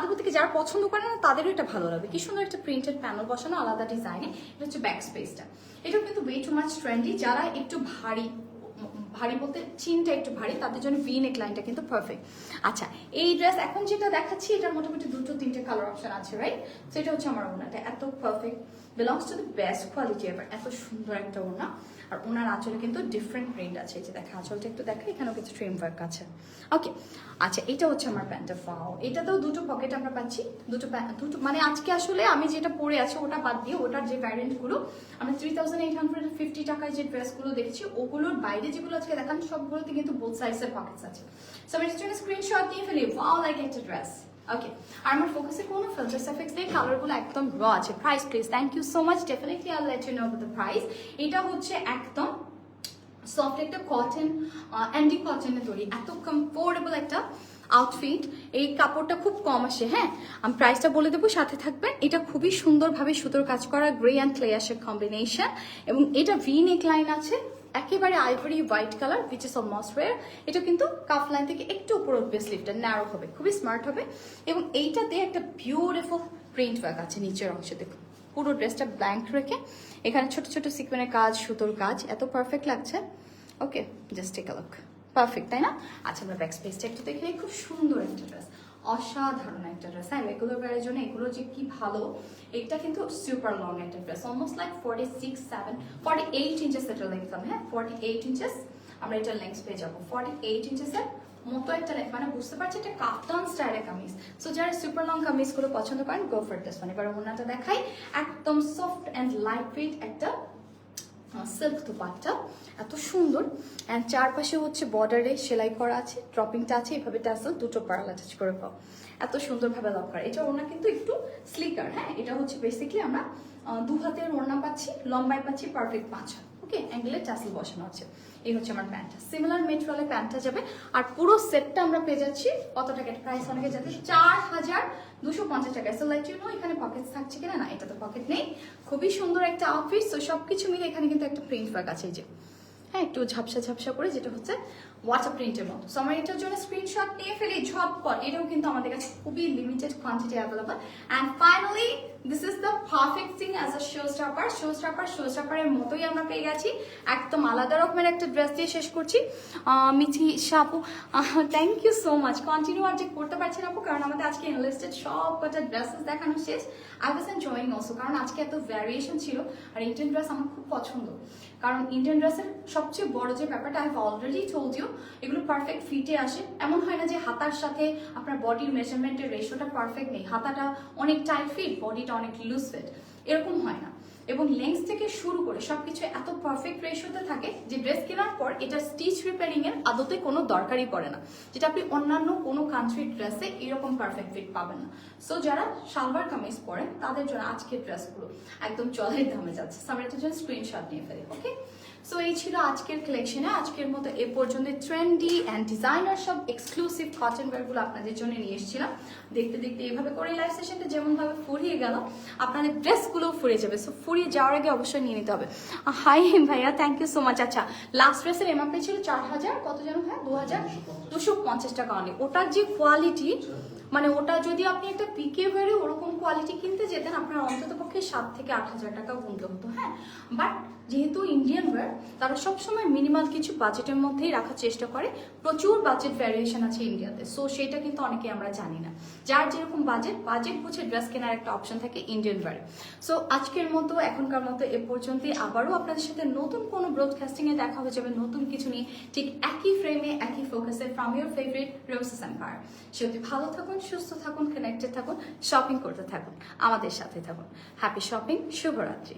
প্রতি যারা পছন্দ করে না তাদেরও এটা ভালো লাগবে। কি সুন্দর একটা প্রিন্টেড প্যানেল বসানো আলাদা ডিজাইনে, এটা হচ্ছে ব্যাক স্পেসটা। এটাও কিন্তু ওয়ে টু মাচ ট্রেন্ডি, যারা একটু ভারী বলতে চিনটা একটু ভারী, তাদের জন্য ভি নেক লাইনটা কিন্তু পারফেক্ট। আচ্ছা এই ড্রেস এখন যেটা দেখাচ্ছি এটার মোটামুটি 2-3টে কালার অপশন আছে, রাইট? তো এটা হচ্ছে আমার ওনাটা, এত perfect, belongs to the best quality ever. এত সুন্দর একটা ওনা, আর ওনার আঁচলে কিন্তু ডিফারেন্ট প্রিন্ট আছে। এই যে দেখা, আঁচলটা একটু দেখা, এখানেও কিছু ট্রিম ওয়ার্ক আছে। ওকে, আচ্ছা এটা হচ্ছে আমার প্যান্টটা। ফাও, এটাতেও দুটো পকেট আমরা পাচ্ছি, দুটো মানে আজকে আসলে আমি যেটা পরে আছি ওটা বাদ দিয়ে ওটার যে ভ্যারিয়েন্টগুলো আমরা 3850 টাকায় যে ড্রেসগুলো দেখেছি ওগুলোর বাইরে যেগুলো আজকে দেখান সবগুলোতে কিন্তু বোথ সাইজের পকেটস আছে। সো আমি এটার জন্য স্ক্রিনশট নিয়ে ফেলি। ওয়াও, লাইক একটা ড্রেস। ওকে, আর আমার ফোকাসে কোনো ফিল্টার এফেক্টস নেই, কালারগুলো একদম র আছে। Price please, thank you so much, definitely I will let you know the price. এটা হচ্ছে একদম সফট একটা কটন, অ্যান্টি কটনের তৈরি, এত কমফোর্টেবল একটা আউটফিট। এই কাপড়টা খুব কম আসে, হ্যাঁ আমি প্রাইসটা বলে দেবো, সাথে থাকবেন। এটা খুবই সুন্দরভাবে সুতোর কাজ করা, গ্রে অ্যান্ড ক্লে অ্যাশের কম্বিনেশন, এবং এটা ভি নেক লাইন আছে, একেবারে ivory white colour, which is almost rare. এটা কিন্তু কাফ লাইন থেকে একটু উপর উঠবে, স্লিভটা ন্যারো হবে, খুবই স্মার্ট হবে। এবং এইটাতে একটা বিউটিফুল প্রিন্ট ওয়ার্ক আছে নিচের অংশে, দেখুন পুরো ড্রেসটা ব্ল্যাঙ্ক রেখে এখানে ছোট ছোট সিকোয়েনের কাজ, সুতোর কাজ, এত পারফেক্ট লাগছে। Okay, just take a look, perfect তাই না? আচ্ছা আমরা ব্যাক স্পেসটা একটু দেখে, খুব সুন্দর একটা ড্রেস, অসাধারণ একটা ড্রেস। হ্যাঁ রেগুলার ওয়্যারের জন্য এগুলো যে কি ভালো। এটা কিন্তু সুপার লং একটা ড্রেস, অলমোস্ট লাইক 48 ইঞ্চেস এটা লেন্থ। হ্যাঁ 48 ইঞ্চেস আমরা এটা লেন্থ পেয়ে যাবো, 48 ইঞ্চেসের মতো একটা লেন্থ, মানে বুঝতে পারছি এটা কাফতান স্টাইলের কামিজ। সো যারা সুপার লং কামিজগুলো পছন্দ করেন, গো ফর দিস ওয়ান। এবার ওনাটা দেখাই, একদম সফট অ্যান্ড লাইট ওয়েট একটা সিল্ক দুপাট্টা, এত সুন্দর। অ্যান্ড চারপাশে হচ্ছে বর্ডারে সেলাই করা আছে, ড্রপিংটা আছে, এভাবে ট্যাসেল দুটো পার্ল অ্যাটাচ করে পাও, এত সুন্দরভাবে লক করা। এটা ওনা কিন্তু একটু স্লিকার, হ্যাঁ এটা হচ্ছে বেসিকলি আমরা 2 হাতের ওড়না পাচ্ছি, লম্বায় পাচ্ছি পারফেক্ট 5 হাত। ওকে, অ্যাঙ্গেলে ট্যাসেল বসানো আছে। এই হচ্ছে আমার প্যান্টটা, সিমিলার মেটেরিয়ালে প্যান্টটা যাবে। আর পুরো সেটটা আমরা পেয়ে যাচ্ছি কত টাকা? প্রাইস অনেকে যাচ্ছে 4250 টাকা। সো লেট ইউ নো এখানে পকেটস থাকছে কিনা। না, এটা তো পকেট নেই। খুবই সুন্দর একটা আউটফিট। সো সবকিছু মিলে এখানে কিন্তু একটা প্রিন্ট ওয়ার্ক আছে, এই যে হ্যাঁ একটু ঝাপসা ঝাপসা করে, যেটা হচ্ছে ওয়াটার প্রিন্টের মতো। সো আমরা এটার জন্য স্ক্রিনশট নিয়ে ফেলি ঝটপট। এটাও কিন্তু আমাদের কাছে খুবই limited quantity available. And finally this is the perfect thing as a show স্টপারের মতোই আমরা পেয়ে গেছি। একদম আলাদা রকমের একটা ড্রেস দিয়ে শেষ করছি। মিথি সাপু, thank you so much. Continue আর যে করতে পারছি না আপু, কারণ আমাদের আজকে এনলিস্টেড সব কটা ড্রেসেস দেখানো শেষ। আই ওয়াজ এনজয়িং অলসো, কারণ আজকে এত ভ্যারিয়েশন ছিল। আর ইন্ডিয়ান ড্রেস আমার খুব পছন্দ, কারণ ইন্ডিয়ান ড্রেসের সবচেয়ে বড় যে ব্যাপারটা, I have already told you, এগুলো পারফেক্ট ফিটে আসে। এমন হয় না যে হাতার সাথে আপনার বডির মেজারমেন্টের রেশিওটা পারফেক্ট নেই, হাতাটা অনেক টাইট ফিট, বডিটা অনেক লুজ ফিট, এরকম হয় না। এবং লেন্স থেকে শুরু করে সবকিছু এত পারফেক্ট রেশিওতে থাকে যে ড্রেস কেনার পর এটা স্টিচ রিপেয়ারিং এর আদতে কোনো দরকারই পড়ে না, যেটা আপনি অন্যান্য কোনো কান্ট্রির ড্রেসে এরকম পারফেক্ট ফিট পাবেন না। সো যারা সালোয়ার কামিজ পরেন তাদের জন্য আজকের ড্রেসগুলো একদম চলের দামে যাচ্ছে। আমরা এটার জন্য স্ক্রিনশট নিয়ে ফেলি। ওকে, সো এই ছিল আজকের কালেকশনে। আজকের মতো এ পর্যন্ত ট্রেন্ডি অ্যান্ড ডিজাইনার সব এক্সক্লুসিভ কটন ওয়্যারগুলো আপনাদের জন্য নিয়ে এসেছিলাম। দেখতে দেখতে এইভাবে করে লাইভ সেশনটা যেমনভাবে ফুরিয়ে গেল, আপনাদের ড্রেসগুলোও ফুরিয়ে যাবে। সো ফুরিয়ে যাওয়ার আগে অবশ্যই নিয়ে নিতে হবে। হাই ভাইয়া, থ্যাংক ইউ সো মাচ। আচ্ছা, লাস্ট ড্রেসের এমআরপি ছিল 4000, কত যেন হয়, 2250 টাকা অনেক। ওটার যে কোয়ালিটি, মানে ওটা যদি আপনি একটা পিকে ওয়ারে ওরকম কোয়ালিটি কিনতে যেতেন, আপনার অন্তত পক্ষে 7 থেকে 8 হাজার টাকা গুনতে হতো। হ্যাঁ, বাট যেহেতু ইন্ডিয়ান ওয়্যার, তারা সবসময় মিনিমাল কিছু বাজেটের মধ্যেই রাখার চেষ্টা করে। প্রচুর বাজেট ভ্যারিয়েশন আছে ইন্ডিয়াতে, সো সেটা কিন্তু অনেকে আমরা জানি না। যার যেরকম বাজেট বুঝে ড্রেস কেনার একটা অপশন থাকে ইন্ডিয়ান ওয়্যারে। সো আজকের মতো, এখনকার মতো এ পর্যন্তই। আবারও আপনাদের সাথে নতুন কোনো ব্রডকাস্টিংয়ে দেখা হয়ে যাবে, নতুন কিছু নিয়ে, ঠিক একই ফ্রেমে, একই ফোকাসে, from your favourite Roses Empire. সত্যি ভালো থাকুন, সুস্থ থাকুন, কানেক্টেড থাকুন, শপিং করতে থাকুন, আমাদের সাথে থাকুন। হ্যাপি শপিং, শুভরাত্রি।